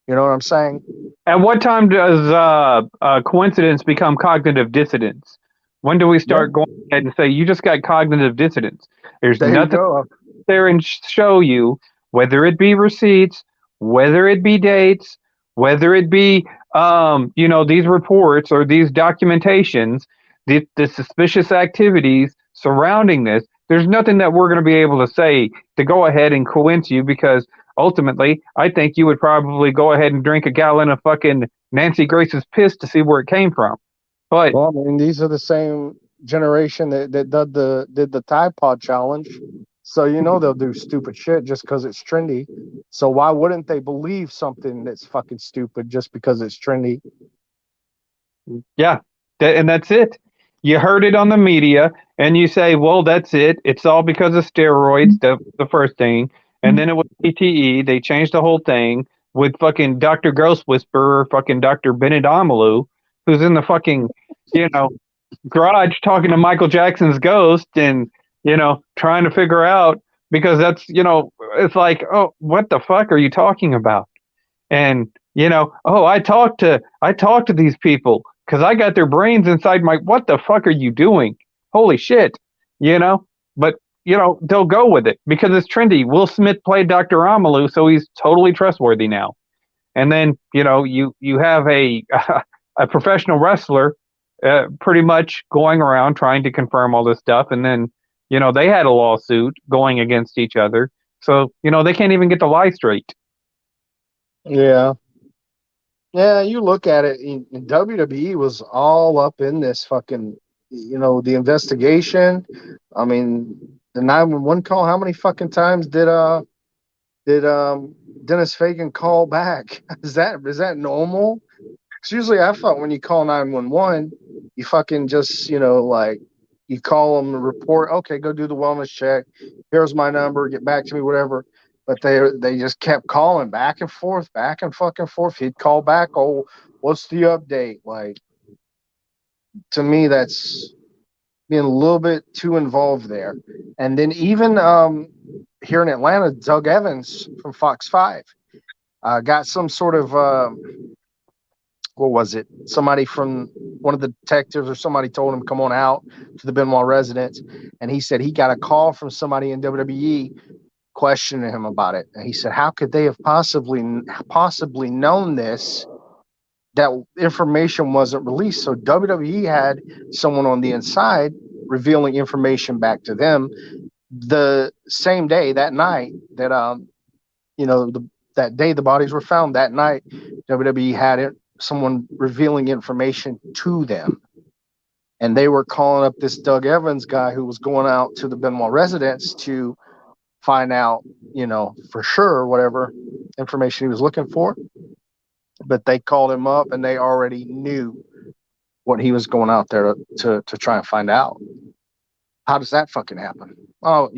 You know what I'm saying? At what time does coincidence become cognitive dissonance? When do we start going ahead and say you just got cognitive dissonance? There's nothing there and show you, whether it be receipts, whether it be dates, whether it be these reports or these documentations, the suspicious activities surrounding this. There's nothing that we're going to be able to say to go ahead and coince you, because ultimately, I think you would probably go ahead and drink a gallon of fucking Nancy Grace's piss to see where it came from. But these are the same generation that did the Tide Pod challenge. So they'll do stupid shit just because it's trendy. So why wouldn't they believe something that's fucking stupid just because it's trendy? Yeah, and that's it. You heard it on the media, and you say, "Well, that's it. It's all because of steroids." The first thing, and then it was PTE. They changed the whole thing with fucking Doctor Gross Whisperer, fucking Doctor Benedamalu, who's in the fucking, you know, garage talking to Michael Jackson's ghost, and trying to figure out because that's it's like, oh, what the fuck are you talking about? And oh, I talked to these people because I got their brains inside my. What the fuck are you doing? Holy shit, you know. But they'll go with it because it's trendy. Will Smith played Dr. Amalu, so he's totally trustworthy now. And then you have a a professional wrestler, pretty much going around trying to confirm all this stuff, and then they had a lawsuit going against each other, so they can't even get the lie straight. Yeah. Yeah, you look at it, and WWE was all up in this fucking, the investigation. I mean, the 911 call. How many fucking times did Dennis Fagan call back? Is that normal? Because usually I thought when you call 911, you fucking just like you call them, report, okay, go do the wellness check. Here's my number, get back to me, whatever. But they just kept calling back and forth, back and fucking forth. He'd call back, oh, what's the update? Like, to me, that's being a little bit too involved there. And then even here in Atlanta, Doug Evans from Fox 5 got some sort of what was it? Somebody from one of the detectives or somebody told him come on out to the Benoit residence, and he said he got a call from somebody in WWE questioning him about it. And he said, "How could they have possibly known this? That information wasn't released." So WWE had someone on the inside revealing information back to them the same day, that night that that day the bodies were found. That night, WWE had it someone revealing information to them, and they were calling up this Doug Evans guy who was going out to the Benoit residence to find out, for sure whatever information he was looking for. But they called him up, and they already knew what he was going out there to try and find out. How does that fucking happen? Oh,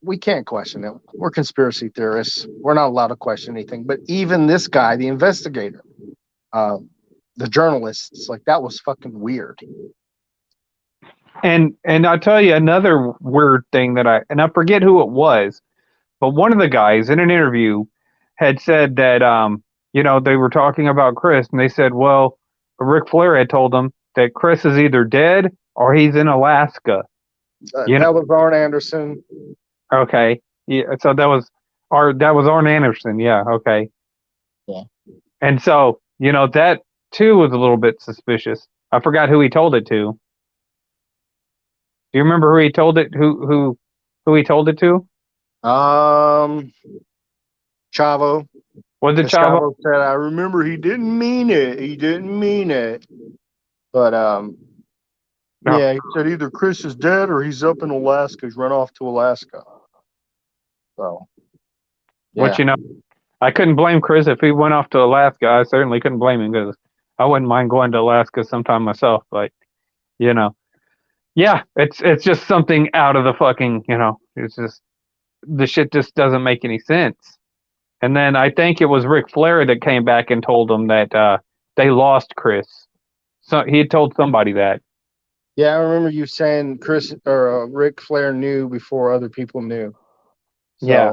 we can't question it. We're conspiracy theorists. We're not allowed to question anything. But even this guy, the investigator, uh, the journalists, like, that was fucking weird. And I'll tell you another weird thing I forget who it was, but one of the guys in an interview had said that they were talking about Chris, and they said, well, Ric Flair had told them that Chris is either dead or he's in Alaska. That was Arn Anderson. Okay, yeah. So that was Arn Anderson. Yeah. Okay. Yeah. And so that too was a little bit suspicious. I forgot who he told it to. Do you remember who he told it? Who he told it to? Chavo. Was it Chavo? Chavo said, "I remember he didn't mean it. He didn't mean it." But No. yeah, he said either Chris is dead or he's up in Alaska. He's run off to Alaska. So, yeah. Which I couldn't blame Chris if he went off to Alaska. I certainly couldn't blame him because I wouldn't mind going to Alaska sometime myself. But yeah, it's just something out of the fucking. It's just the shit just doesn't make any sense. And then I think it was Ric Flair that came back and told them that they lost Chris. So he had told somebody that. Yeah, I remember you saying Chris or Ric Flair knew before other people knew. So, Yeah.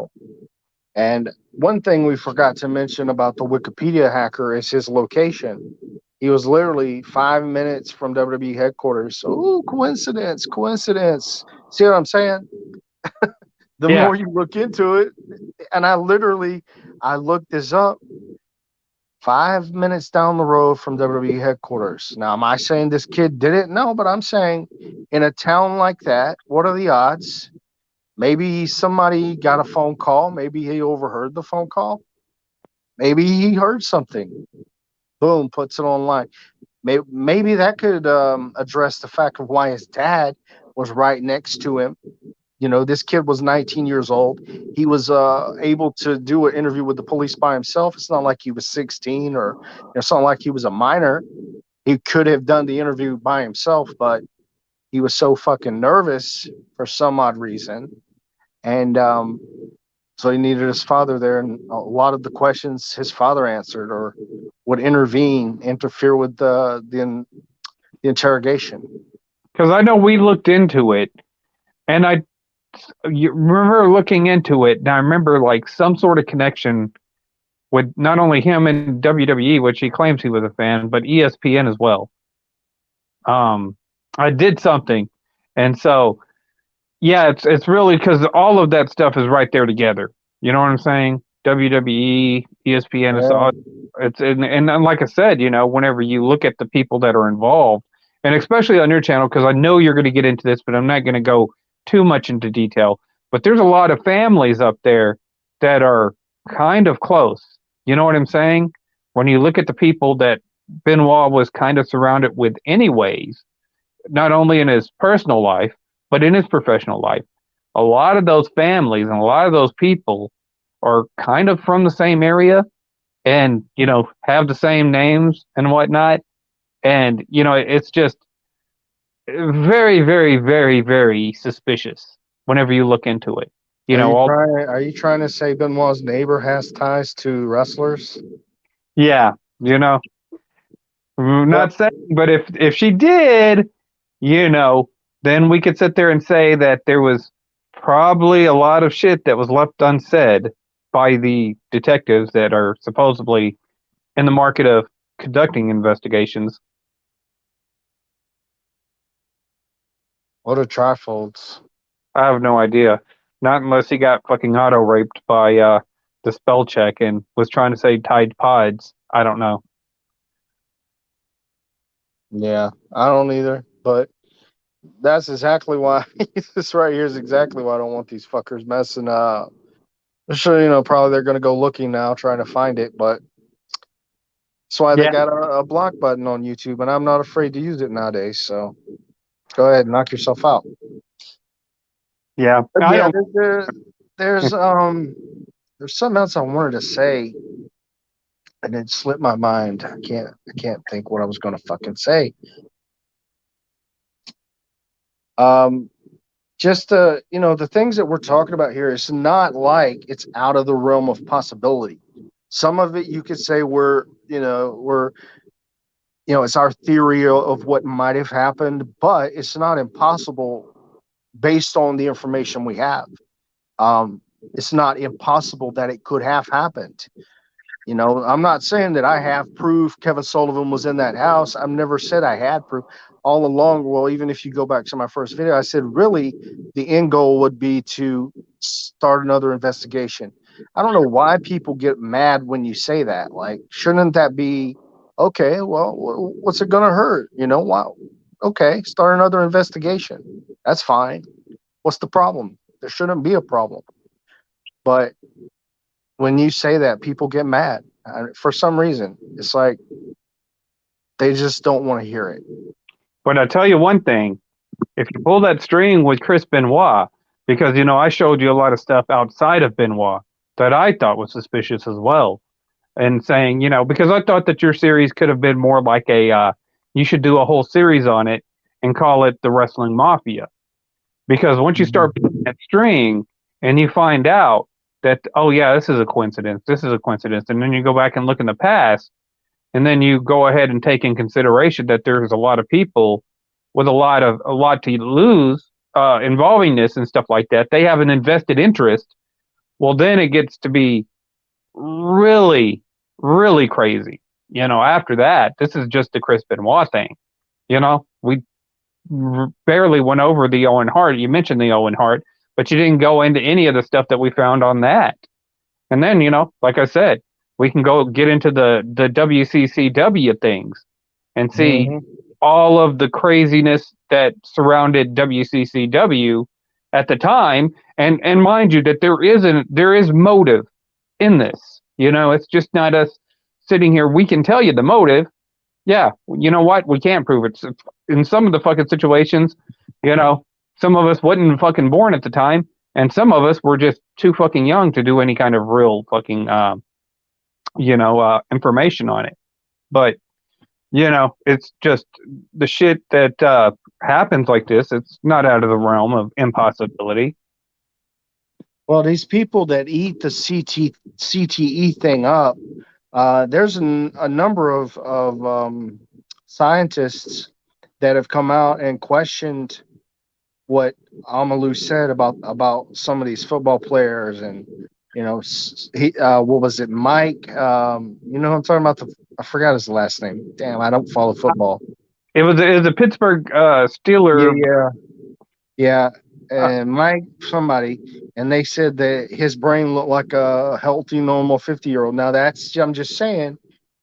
And one thing we forgot to mention about the Wikipedia hacker is his location. He was literally 5 minutes from WWE headquarters. So, coincidence. See what I'm saying? The Yeah. more you look into it, and I looked this up. 5 minutes down the road from WWE headquarters. Now, am I saying this kid did it? No, but I'm saying in a town like that, what are the odds? Maybe somebody got a phone call. Maybe he overheard the phone call. Maybe he heard something. Boom, puts it online. Maybe that could address the fact of why his dad was right next to him This kid was 19 years old. He was able to do an interview with the police by himself. It's not like he was 16 or it's not like he was a minor. He could have done the interview by himself, but he was so fucking nervous for some odd reason. And so he needed his father there. And a lot of the questions his father answered or would interfere with the interrogation. Because I know we looked into it, and you remember looking into it, and I remember like some sort of connection with not only him and WWE, which he claims he was a fan, but ESPN as well. I did something, and so yeah, it's really because all of that stuff is right there together. You know what I'm saying? WWE, ESPN, it's Yeah. all, and like I said, whenever you look at the people that are involved, and especially on your channel, because I know you're going to get into this, but I'm not going to go too much into detail. But there's a lot of families up there that are kind of close. You know what I'm saying? When you look at the people that Benoit was kind of surrounded with, anyways, not only in his personal life, but in his professional life. A lot of those families and a lot of those people are kind of from the same area and, have the same names and whatnot. And, it's just very, very, very, very suspicious whenever you look into it. Are you trying to say Benoit's neighbor has ties to wrestlers? Yeah, Well, not saying, but if she did, then we could sit there and say that there was probably a lot of shit that was left unsaid by the detectives that are supposedly in the market of conducting investigations. what are trifolds? I have no idea. Not unless he got fucking auto raped by the spell check and was trying to say Tide Pods. I don't know. Yeah, I don't either. But that's exactly why this right here is exactly why I don't want these fuckers messing up. I'm sure, probably they're going to go looking now trying to find it, but that's why they Yeah, got a block button on YouTube, and I'm not afraid to use it nowadays. So go ahead and knock yourself out. yeah. But I yeah, don't. there's something else I wanted to say, and it slipped my mind. I can't think what I was going to fucking say. Um, just the things that we're talking about here, it's not like it's out of the realm of possibility. Some of it you could say it's our theory of what might have happened, but it's not impossible based on the information we have. It's not impossible that it could have happened. I'm not saying that I have proof Kevin Sullivan was in that house. I've never said I had proof all along. Well, even if you go back to my first video, I said really the end goal would be to start another investigation. I don't know why people get mad when you say that. Like, shouldn't that be okay? Well, what's it gonna hurt? Wow. Okay, start another investigation. That's fine. What's the problem? There shouldn't be a problem. But when you say that, people get mad for some reason. It's like they just don't want to hear it. But I tell you one thing: if you pull that string with Chris Benoit, because I showed you a lot of stuff outside of Benoit that I thought was suspicious as well, and saying, because I thought that your series could have been more like you should do a whole series on it and call it the Wrestling Mafia. Because once you start pulling that string and you find out that, oh yeah, this is a coincidence, and then you go back and look in the past, and then you go ahead and take in consideration that there's a lot of people with a lot to lose involving this and stuff like that. They have an invested interest. Well, then it gets to be really, really crazy. After that, this is just the Chris Benoit thing. We barely went over the Owen Hart. You mentioned the Owen Hart, but you didn't go into any of the stuff that we found on that. And then, like I said, we can go get into the WCCW things and see all of the craziness that surrounded WCCW at the time. And mind you, that there is motive in this. It's just not us sitting here. We can tell you the motive. Yeah, you know what? We can't prove it. In some of the fucking situations, some of us wasn't fucking born at the time, and some of us were just too fucking young to do any kind of real fucking information on it. But it's just the shit that happens like this. It's not out of the realm of impossibility. Well, these people that eat the CTE thing up, there's a number of scientists that have come out and questioned what Amalu said about some of these football players, and what was it, Mike? I'm talking about. I forgot his last name. Damn, I don't follow football. It was a Pittsburgh Yeah, Steeler. yeah. And Mike, somebody, and they said that his brain looked like a healthy, normal 50-year-old. Now I'm just saying,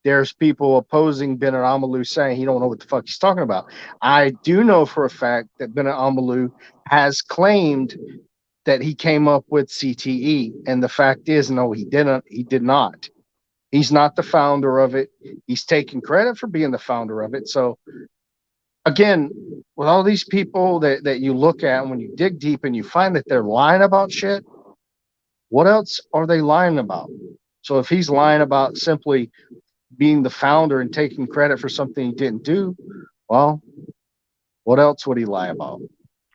there's people opposing Benoit Amalu saying he don't know what the fuck he's talking about. I do know for a fact that Benoit Amalu has claimed that he came up with CTE, and the fact is, no, he didn't. He did not. He's not the founder of it. He's taking credit for being the founder of it. So again, with all these people that you look at, when you dig deep and you find that they're lying about shit, what else are they lying about? So if he's lying about simply being the founder and taking credit for something he didn't do, well, what else would he lie about?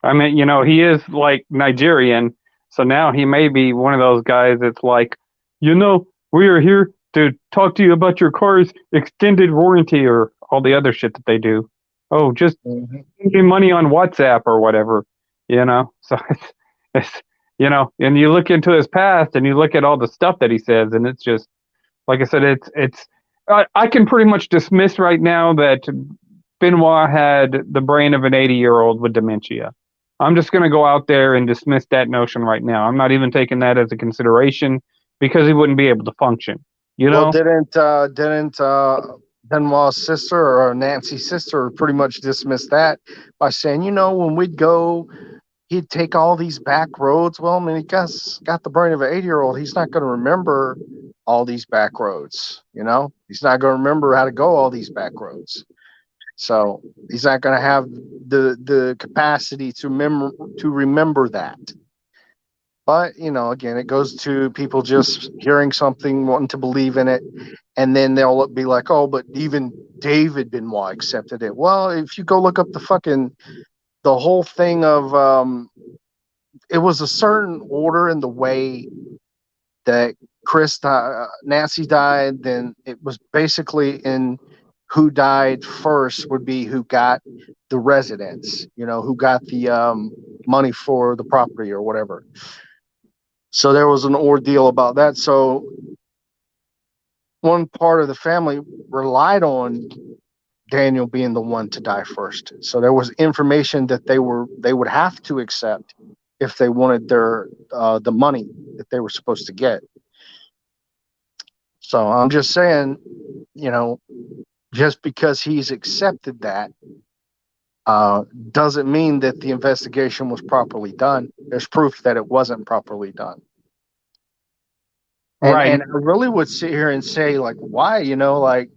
I mean, he is like Nigerian, so now he may be one of those guys that's like, we are here to talk to you about your car's extended warranty or all the other shit that they do. Oh, just give me money on WhatsApp or whatever, So and you look into his past and you look at all the stuff that he says, and it's just, like I said, I can pretty much dismiss right now that Benoit had the brain of an 80-year-old with dementia. I'm just going to go out there and dismiss that notion right now. I'm not even taking that as a consideration because he wouldn't be able to function. Well, didn't Benoit's sister or Nancy's sister pretty much dismiss that by saying, when we'd go, he'd take all these back roads. Well, I mean, he got the brain of an 80-year-old. He's not going to remember all these back roads. He's not going to remember how to go all these back roads. So he's not going to have the capacity to remember that. But again, it goes to people just hearing something, wanting to believe in it, and then they'll be like, "Oh, but even David Benoit accepted it." Well, if you go look up the whole thing of it was a certain order in the way that Nancy died. Then it was basically in who died first would be who got the residence, who got the money for the property or whatever. So there was an ordeal about that. So one part of the family relied on Daniel being the one to die first. So there was information that they would have to accept if they wanted the money that they were supposed to get. So I'm just saying, just because he's accepted that doesn't mean that the investigation was properly done. There's proof that it wasn't properly done. Right. And I really would sit here and say, like, why, like,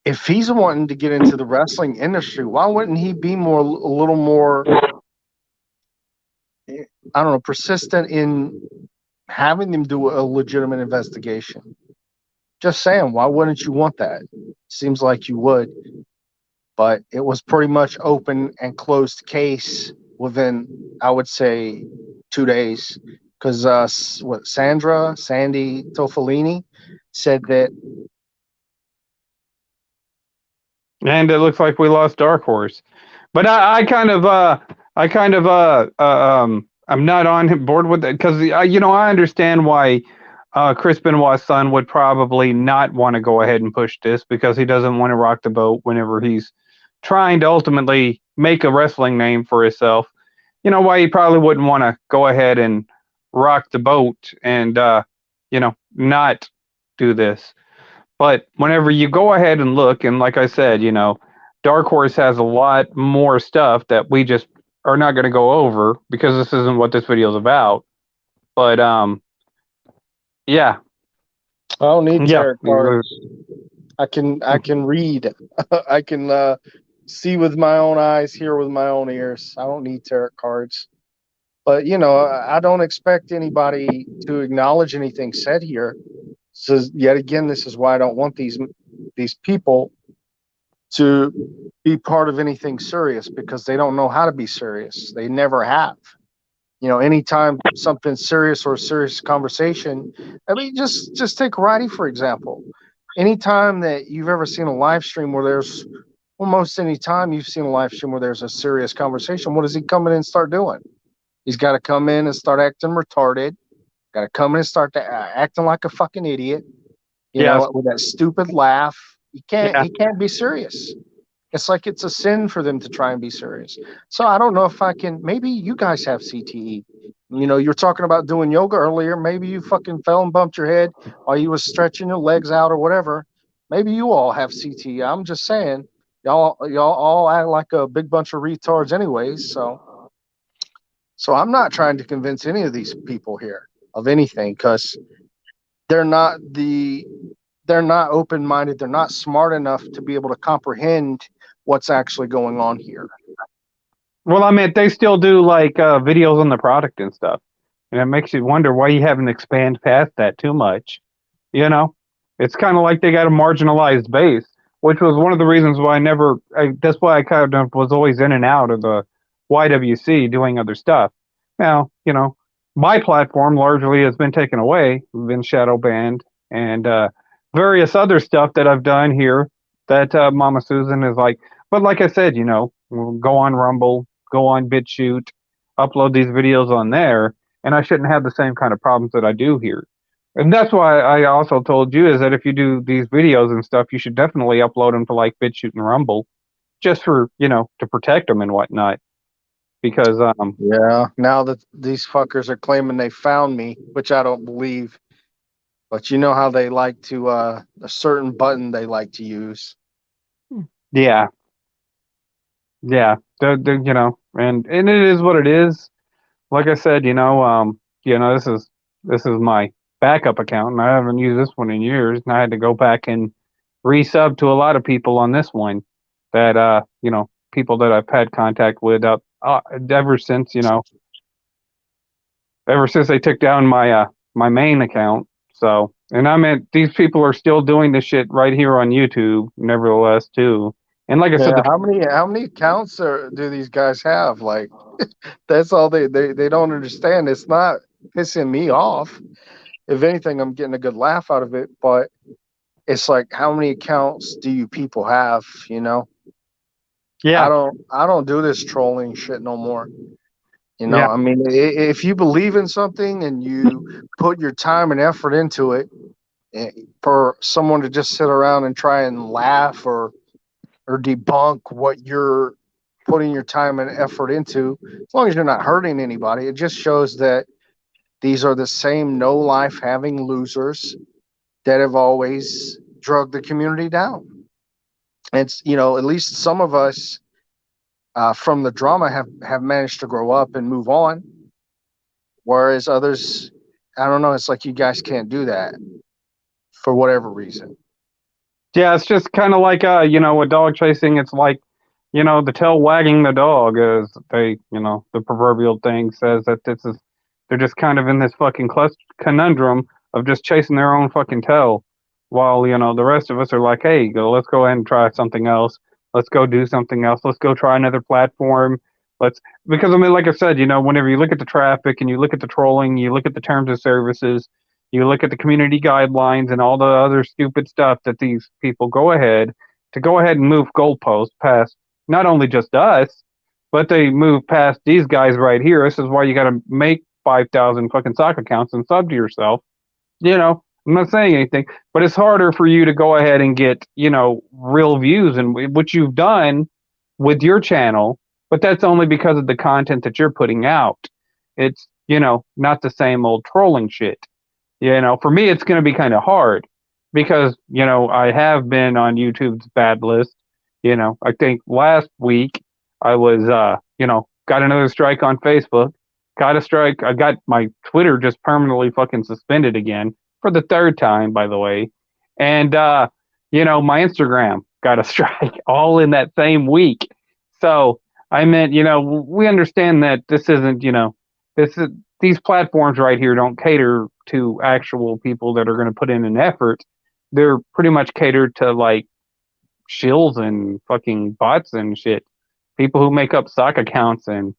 if he's wanting to get into the wrestling industry, why wouldn't he be a little more, I don't know, persistent in having them do a legitimate investigation? Just saying, why wouldn't you want that? Seems like you would. But it was pretty much open and closed case within, I would say, 2 days. Because Sandy Toffolini said that. And it looks like we lost Darkhorse. But I'm not on board with it because I understand why Chris Benoit's son would probably not want to go ahead and push this because he doesn't want to rock the boat whenever he's trying to ultimately make a wrestling name for himself. Why he probably wouldn't want to go ahead and rock the boat and not do this. But whenever you go ahead and look, and like I said, Darkhorse has a lot more stuff that we just are not going to go over because this isn't what this video is about. But yeah. I don't need tarot cards. I can read. I can see with my own eyes, hear with my own ears. I don't need tarot cards. But I don't expect anybody to acknowledge anything said here. So yet again, this is why I don't want these people to be part of anything serious, because they don't know how to be serious. They never have. Anytime something's serious or a serious conversation, I mean, just take Roddy for example. Anytime that you've ever seen a live stream where there's almost any time you've seen a live stream where there's a serious conversation, what does he come in and start doing? He's got to come in and start acting retarded. Got to come in and start acting like a fucking idiot. Yes. With that stupid laugh. He can't. Yeah. He can't be serious. It's like it's a sin for them to try and be serious. So I don't know if I can. Maybe you guys have CTE. You're talking about doing yoga earlier. Maybe you fucking fell and bumped your head while you was stretching your legs out or whatever. Maybe you all have CTE. I'm just saying, y'all all act like a big bunch of retards, anyways. So I'm not trying to convince any of these people here of anything, because they're not open-minded. They're not smart enough to be able to comprehend what's actually going on here. Well, I mean, they still do like videos on the product and stuff, and it makes you wonder why you haven't expanded past that too much. It's kind of like they got a marginalized base, which was one of the reasons why that's why I kind of was always in and out of the YWC doing other stuff. Now, my platform largely has been taken away, been shadow banned, and various other stuff that I've done here that Mama Susan is like. But like I said, we'll go on Rumble, go on BitChute, upload these videos on there, and I shouldn't have the same kind of problems that I do here. And that's why I also told you is that if you do these videos and stuff, you should definitely upload them to like BitChute and Rumble, just for to protect them and whatnot. Because yeah, now that these fuckers are claiming they found me, which I don't believe, but you know how they like to a certain button they like to use. yeah, and it is what it is. Like I said, this is my backup account, and I haven't used this one in years, and I had to go back and resub to a lot of people on this one that people that I've had contact with up ever since they took down my main account. So, and I mean, these people are still doing this shit right here on YouTube, nevertheless, too. And like I said, how many accounts do these guys have? Like, that's all they don't understand. It's not pissing me off. If anything, I'm getting a good laugh out of it. But it's like, how many accounts do you people have? yeah, I don't do this trolling shit no more. yeah, I mean, if you believe in something and you put your time and effort into it, for someone to just sit around and try and laugh or debunk what you're putting your time and effort into, as long as you're not hurting anybody, it just shows that these are the same no life having losers that have always drugged the community down. It's, at least some of us from the drama have managed to grow up and move on, whereas others, I don't know, it's like you guys can't do that for whatever reason. yeah. It's just kind of like with dog chasing. It's like the tail wagging the dog, as the proverbial thing says, that they're just kind of in this fucking conundrum of just chasing their own fucking tail, while the rest of us are like, hey, let's go ahead and try something else. Let's go do something else. Let's go try another platform. Because I mean, like I said, whenever you look at the traffic and you look at the trolling, you look at the terms of services, you look at the community guidelines and all the other stupid stuff that these people go ahead and move goalposts past not only just us, but they move past these guys right here. This is why you got to make 5,000 fucking sock accounts and sub to yourself. I'm not saying anything, but it's harder for you to go ahead and get, real views, and what you've done with your channel, but that's only because of the content that you're putting out. It's, not the same old trolling shit. For me, it's going to be kind of hard because, I have been on YouTube's bad list. I think last week I was, got another strike on Facebook, got a strike. I got my Twitter just permanently fucking suspended again for the third time, by the way. And, my Instagram got a strike all in that same week. So I meant, we understand that this isn't, this is these platforms right here don't cater to actual people that are going to put in an effort. They're pretty much catered to like shills and fucking bots and shit. People who make up stock accounts and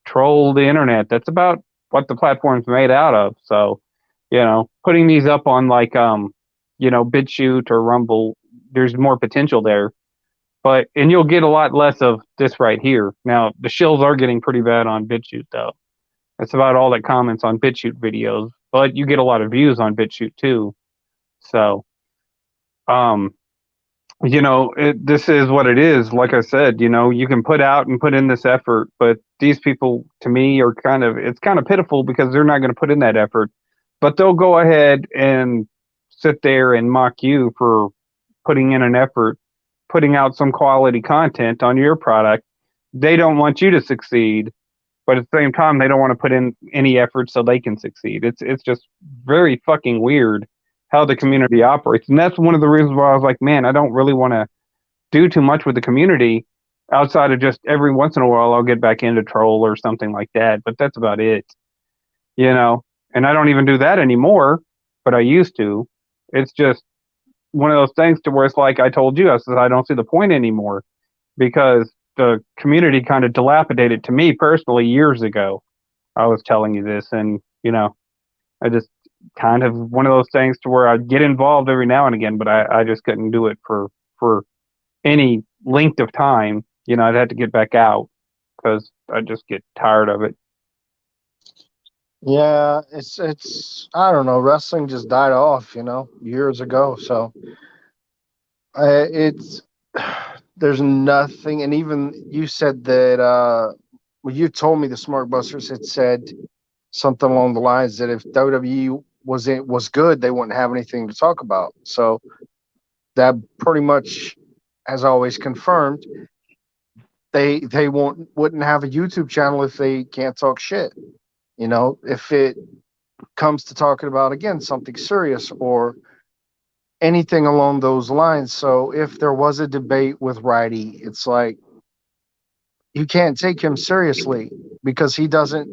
troll the internet. That's about what the platform's made out of. So, putting these up on like BitChute or Rumble, there's more potential there. And you'll get a lot less of this right here. Now, the shills are getting pretty bad on BitChute though. That's about all that comments on BitChute videos, but you get a lot of views on BitChute too. So, um, this is what it is. Like I said, you can put out and put in this effort, but these people, to me, it's kind of pitiful because they're not going to put in that effort, but they'll go ahead and sit there and mock you for putting in an effort, putting out some quality content on your product. They don't want you to succeed, but at the same time, they don't want to put in any effort so they can succeed. It's just very fucking weird how the community operates. And that's one of the reasons why I was like, man, I don't really want to do too much with the community outside of just every once in a while I'll get back into troll or something like that. But that's about it, And I don't even do that anymore, but I used to. It's just one of those things to where it's like I told you, I said, I don't see the point anymore because the community kind of dilapidated to me personally years ago. I was telling you this, and, I just kind of one of those things to where I'd get involved every now and again, but I just couldn't do it for any length of time. I'd have to get back out because I just get tired of it. Yeah, it's I don't know. Wrestling just died off, years ago. So it's there's nothing. And even you said that well, you told me the Smart Busters had said something along the lines that if WWE was good, they wouldn't have anything to talk about. So that pretty much has always confirmed they wouldn't have a YouTube channel if they can't talk shit. If it comes to talking about again something serious or anything along those lines. So if there was a debate with Righty, it's like you can't take him seriously because he doesn't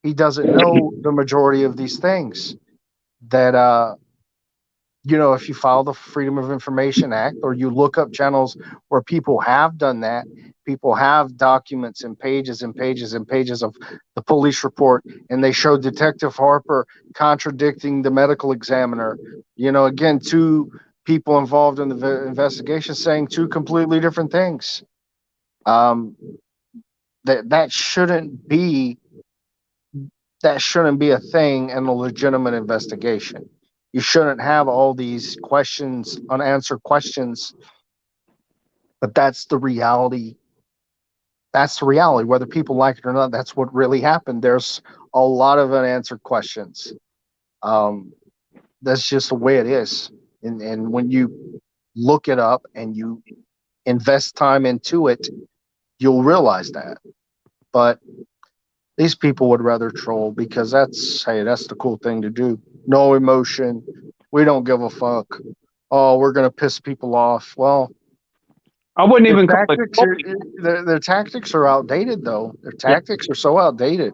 know the majority of these things that if you follow the Freedom of Information Act or you look up channels where people have done that, people have documents and pages and pages and pages of the police report, and they show Detective Harper contradicting the medical examiner. Again, two people involved in the investigation saying two completely different things. That shouldn't be a thing in a legitimate investigation. You shouldn't have all these questions, unanswered questions. But that's the reality. That's the reality. Whether people like it or not, that's what really happened. There's a lot of unanswered questions. That's just the way it is. And when you look it up and you invest time into it, you'll realize that. But these people would rather troll because that's the cool thing to do. No emotion. We don't give a fuck. Oh, we're going to piss people off. Well, I wouldn't even call their tactics are outdated, though. Their tactics are so outdated.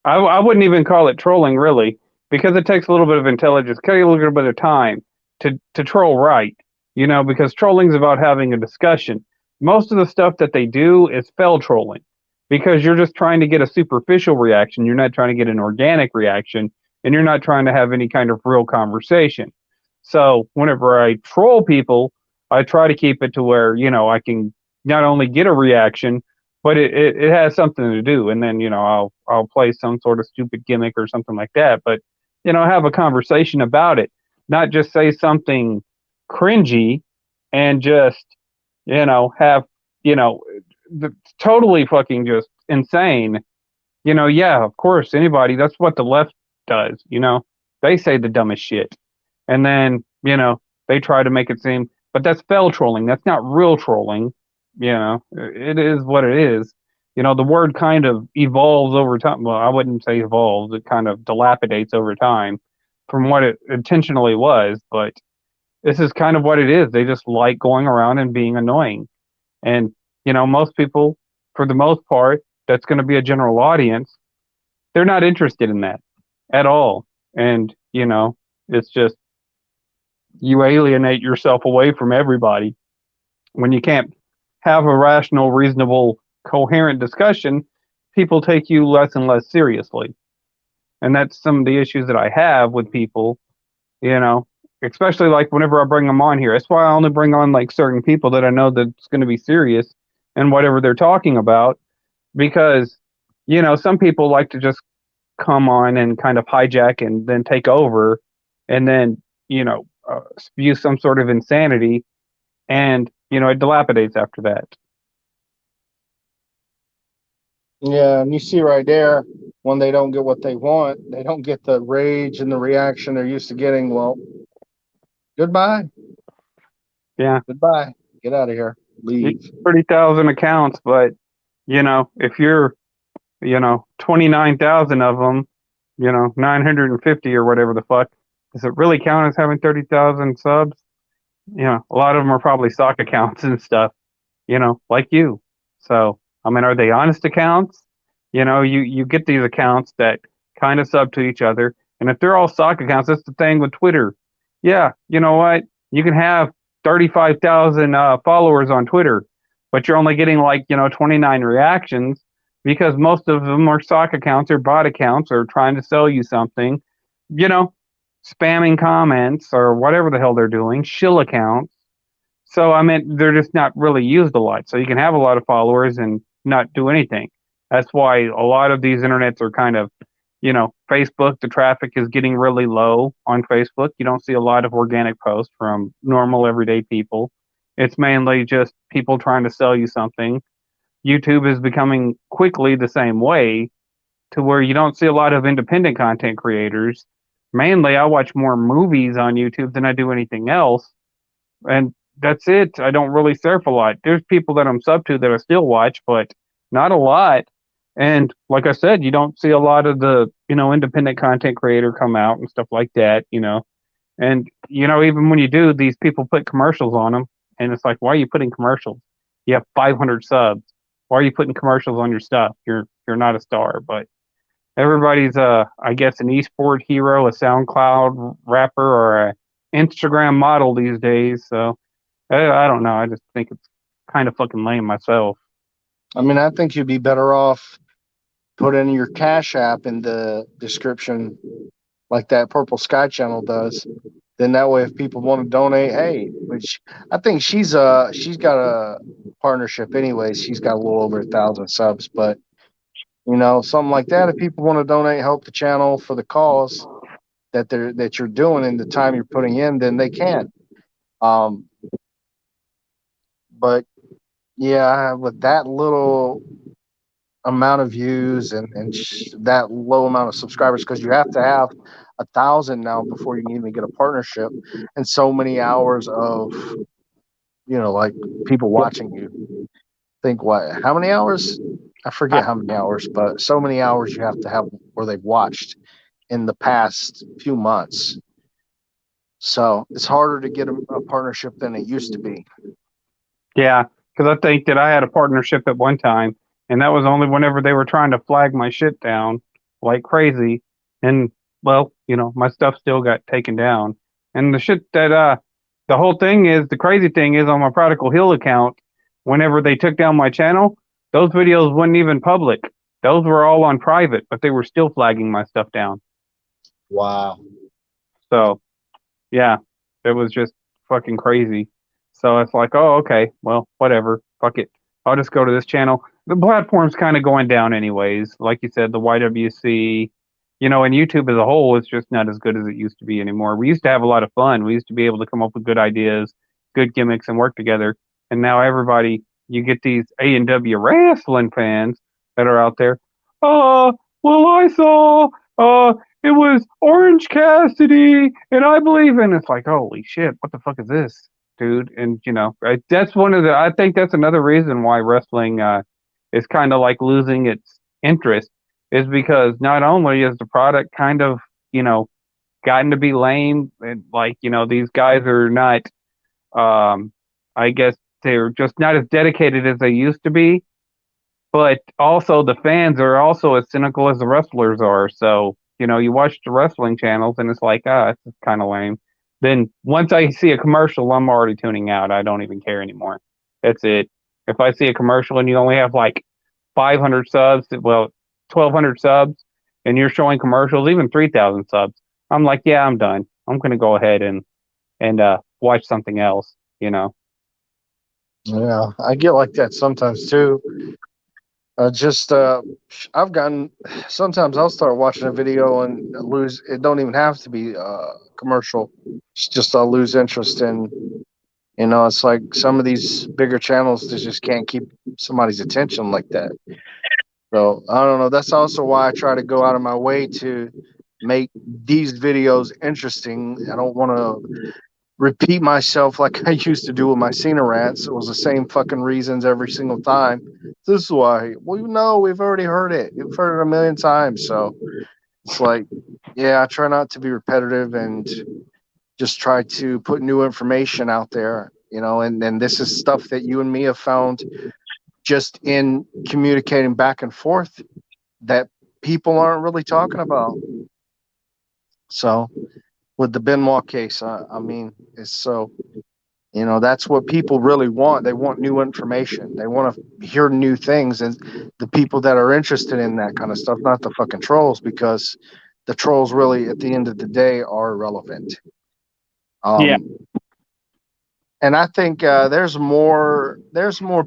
I wouldn't even call it trolling, really, because it takes a little bit of intelligence, a little bit of time to troll right, because trolling's about having a discussion. Most of the stuff that they do is fell trolling because you're just trying to get a superficial reaction. You're not trying to get an organic reaction, and you're not trying to have any kind of real conversation. So whenever I troll people, I try to keep it to where, I can not only get a reaction, but it has something to do. And then, I'll play some sort of stupid gimmick or something like that. But, have a conversation about it, not just say something cringy and just, have, totally fucking just insane. Yeah, of course, anybody, that's what the left does. They say the dumbest shit. And then, they try to make it seem, but that's fell trolling. That's not real trolling. It is what it is. The word kind of evolves over time. Well, I wouldn't say evolves. It kind of dilapidates over time from what it intentionally was. But this is kind of what it is. They just like going around and being annoying. And, most people, for the most part, that's going to be a general audience. They're not interested in that at all. And, it's just, you alienate yourself away from everybody when you can't have a rational, reasonable, coherent discussion. People take you less and less seriously. And that's some of the issues that I have with people, you know, especially like whenever I bring them on here. That's why I only bring on like certain people that I know that's going to be serious in whatever they're talking about, because, some people like to just come on and kind of hijack and then take over and then, spew some sort of insanity, and, it dilapidates after that. Yeah, and you see right there, when they don't get what they want, they don't get the rage and the reaction they're used to getting. Well, goodbye. Yeah. Goodbye. Get out of here. Leave. 30,000 accounts, but, if you're, 29,000 of them, 950 or whatever the fuck, does it really count as having 30,000 subs? A lot of them are probably stock accounts and stuff, like you. So, I mean, are they honest accounts? You get these accounts that kind of sub to each other. And if they're all stock accounts, that's the thing with Twitter. Yeah, you know what? You can have 35,000 followers on Twitter, but you're only getting like, 29 reactions because most of them are stock accounts or bot accounts or trying to sell you something, you know, spamming comments or whatever the hell they're doing, shill accounts. So, I mean, they're just not really used a lot. So you can have a lot of followers and not do anything. That's why a lot of these internets are kind of, Facebook, the traffic is getting really low on Facebook. You don't see a lot of organic posts from normal everyday people. It's mainly just people trying to sell you something. YouTube is becoming quickly the same way, to where you don't see a lot of independent content creators. Mainly, I watch more movies on YouTube than I do anything else. And that's it. I don't really surf a lot. There's people that I'm sub to that I still watch, but not a lot. And like I said, you don't see a lot of the, independent content creator come out and stuff like that. And, even when you do, these people put commercials on them. And it's like, why are you putting commercials? You have 500 subs. Why are you putting commercials on your stuff? You're not a star. But everybody's, I guess, an esport hero, a SoundCloud rapper, or a Instagram model these days. So I don't know. I just think it's kind of fucking lame myself. I mean, I think you'd be better off putting your Cash App in the description, like that Purple Sky channel does. Then that way, if people want to donate, hey, which I think she's got a partnership anyways. She's got a little over 1,000 subs, but something like that. If people want to donate, help the channel for the cause that you're doing and the time you're putting in, then they can. But yeah, with that little amount of views and that low amount of subscribers, because you have to have 1,000 now before you can even get a partnership, and so many hours of like people watching you. Think what? How many hours? I forget how many hours, but so many hours you have to have where they've watched in the past few months. So it's harder to get a partnership than it used to be. Yeah, because I think that I had a partnership at one time, and that was only whenever they were trying to flag my shit down like crazy. And, well, my stuff still got taken down. And the shit that, the whole thing is, the crazy thing is, on my Prodigal Hill account, whenever they took down my channel, those videos weren't even public. Those were all on private, but they were still flagging my stuff down. Wow. So, yeah, it was just fucking crazy. So it's like, oh, okay, well, whatever, fuck it. I'll just go to this channel. The platform's kind of going down anyways. Like you said, the YWC, and YouTube as a whole is just not as good as it used to be anymore. We used to have a lot of fun. We used to be able to come up with good ideas, good gimmicks, and work together. And now everybody, you get these A&W wrestling fans that are out there. Oh, well, I saw, it was Orange Cassidy, and I believe in. It's like, holy shit, what the fuck is this, dude? And that's I think that's another reason why wrestling is kind of like losing its interest, is because not only is the product kind of gotten to be lame. And like, these guys are not, um, I guess they're just not as dedicated as they used to be. But also the fans are also as cynical as the wrestlers are. So, you watch the wrestling channels and it's like, it's kind of lame. Then once I see a commercial, I'm already tuning out. I don't even care anymore. That's it. If I see a commercial and you only have like 500 subs, well, 1,200 subs, and you're showing commercials, even 3,000 subs, I'm like, yeah, I'm done. I'm going to go ahead and watch something else, Yeah, I get like that sometimes too. Just I've gotten sometimes I'll start watching a video and lose. It don't even have to be commercial. It's just I'll lose interest in. It's like some of these bigger channels that just can't keep somebody's attention like that. So I don't know. That's also why I try to go out of my way to make these videos interesting. I don't want to repeat myself like I used to do with my Cena rants. It was the same fucking reasons every single time. This is why. Well, we've already heard it. We've heard it a million times. So it's like, yeah, I try not to be repetitive and just try to put new information out there, and this is stuff that you and me have found just in communicating back and forth that people aren't really talking about. So with the Benoit case, I mean, it's so that's what people really want. They want new information. They want to hear new things, and the people that are interested in that kind of stuff, not the fucking trolls, because the trolls really, at the end of the day, are irrelevant. Yeah. Um, and I think there's more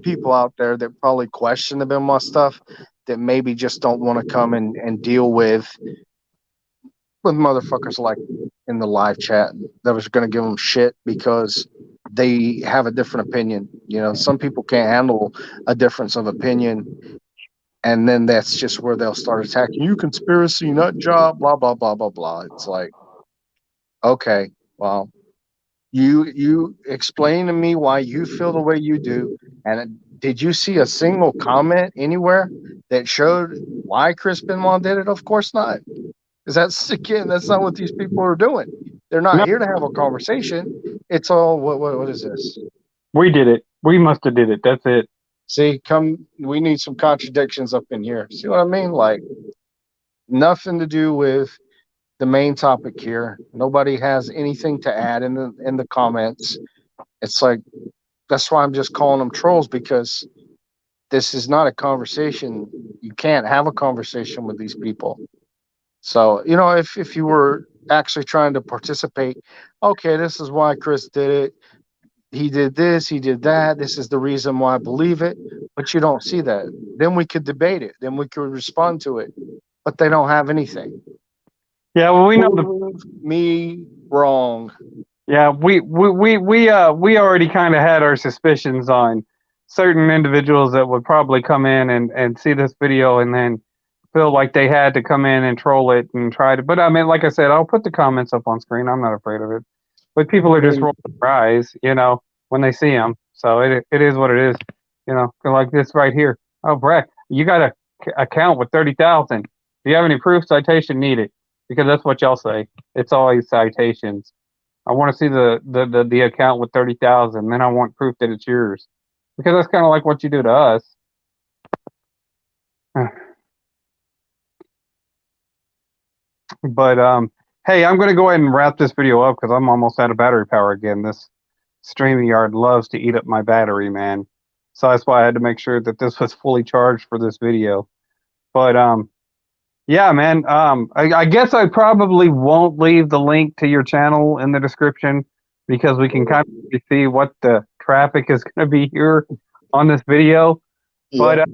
people out there that probably question the Benoit stuff that maybe just don't want to come and deal with motherfuckers like in the live chat that was going to give them shit because they have a different opinion. Some people can't handle a difference of opinion, and then that's just where they'll start attacking you, conspiracy nut job, blah blah blah blah blah. It's like, okay, well, you explain to me why you feel the way you do, and did you see a single comment anywhere that showed why Chris Benoit did it? Of course not. Because that's not what these people are doing. They're not No, here to have a conversation. It's all what is this? we did it. We must have did it. That's it. See, we need some contradictions up in here. See what I mean? Like nothing to do with the main topic here. Nobody has anything to add in the comments. It's like that's why I'm just calling them trolls because this is not a conversation. You can't have a conversation with these people. So, if you were actually trying to participate, okay, this is why Chris did it. He did this, he did that. This is the reason why I believe it. But you don't see that. Then we could debate it. Then we could respond to it. But they don't have anything. Yeah, well, we know the. Prove me wrong. Yeah, we already kind of had our suspicions on certain individuals that would probably come in and see this video and then feel like they had to come in and troll it and try to. But I mean, like I said, I'll put the comments up on screen. I'm not afraid of it. But people are just rolling their eyes, when they see them. So it is what it is. Like this right here. Oh, Brett, you got a account with 30,000. Do you have any proof? Citation needed. Because that's what y'all say. It's always citations. I want to see the account with 30,000. Then I want proof that it's yours. Because that's kind of like what you do to us. But hey, I'm going to go ahead and wrap this video up because I'm almost out of battery power again. This StreamYard loves to eat up my battery, man. So that's why I had to make sure that this was fully charged for this video. But yeah, man. I guess I probably won't leave the link to your channel in the description because we can kind of see what the traffic is going to be here on this video. But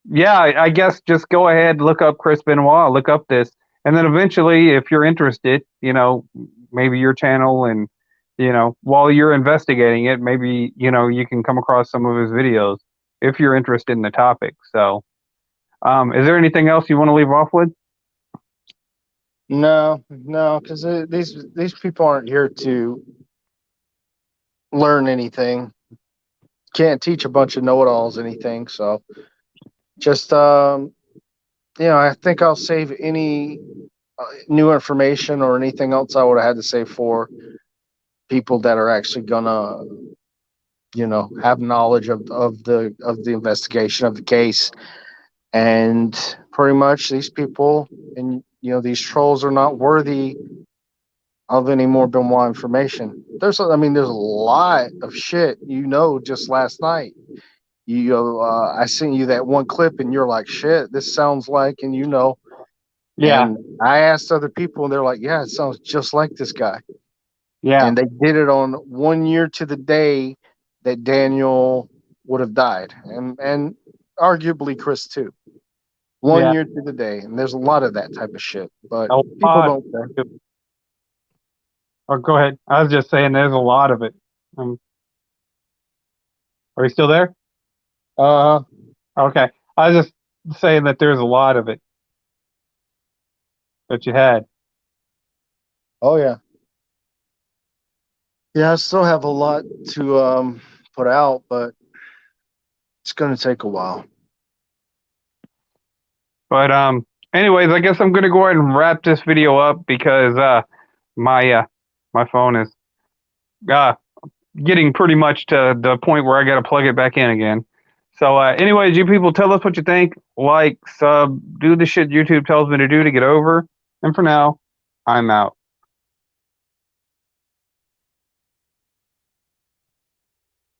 yeah, I guess just go ahead, look up Chris Benoit, look up this, and then eventually, if you're interested, maybe your channel, and while you're investigating it, maybe you can come across some of his videos if you're interested in the topic. So, is there anything else you want to leave off with? No, because these people aren't here to learn anything. Can't teach a bunch of know-it-alls anything. So just I think I'll save any new information or anything else I would have had to say for people that are actually gonna, have knowledge of the investigation of the case. And pretty much these people and these trolls are not worthy of any more Benoit information. There's a lot of shit, just last night. I sent you that one clip and you're like, shit, this sounds like, Yeah, and I asked other people and they're like, yeah, it sounds just like this guy. yeah, And they did it on 1 year to the day that Daniel would have died, and arguably Chris too. One yeah. year to the day, and there's a lot of that type of shit, but A people lot. don't care. Or go ahead. I was just saying there's a lot of it. Um, are you still there? Uh, Okay. I was just saying that there's a lot of it that you had. oh yeah, yeah. I still have a lot to put out, but it's gonna take a while. But anyways, I guess I'm gonna go ahead and wrap this video up because my my phone is uh getting pretty much to the point where I gotta plug it back in again. So anyways, you people tell us what you think. Like, sub, do the shit YouTube tells me to do to get over. And for now, I'm out.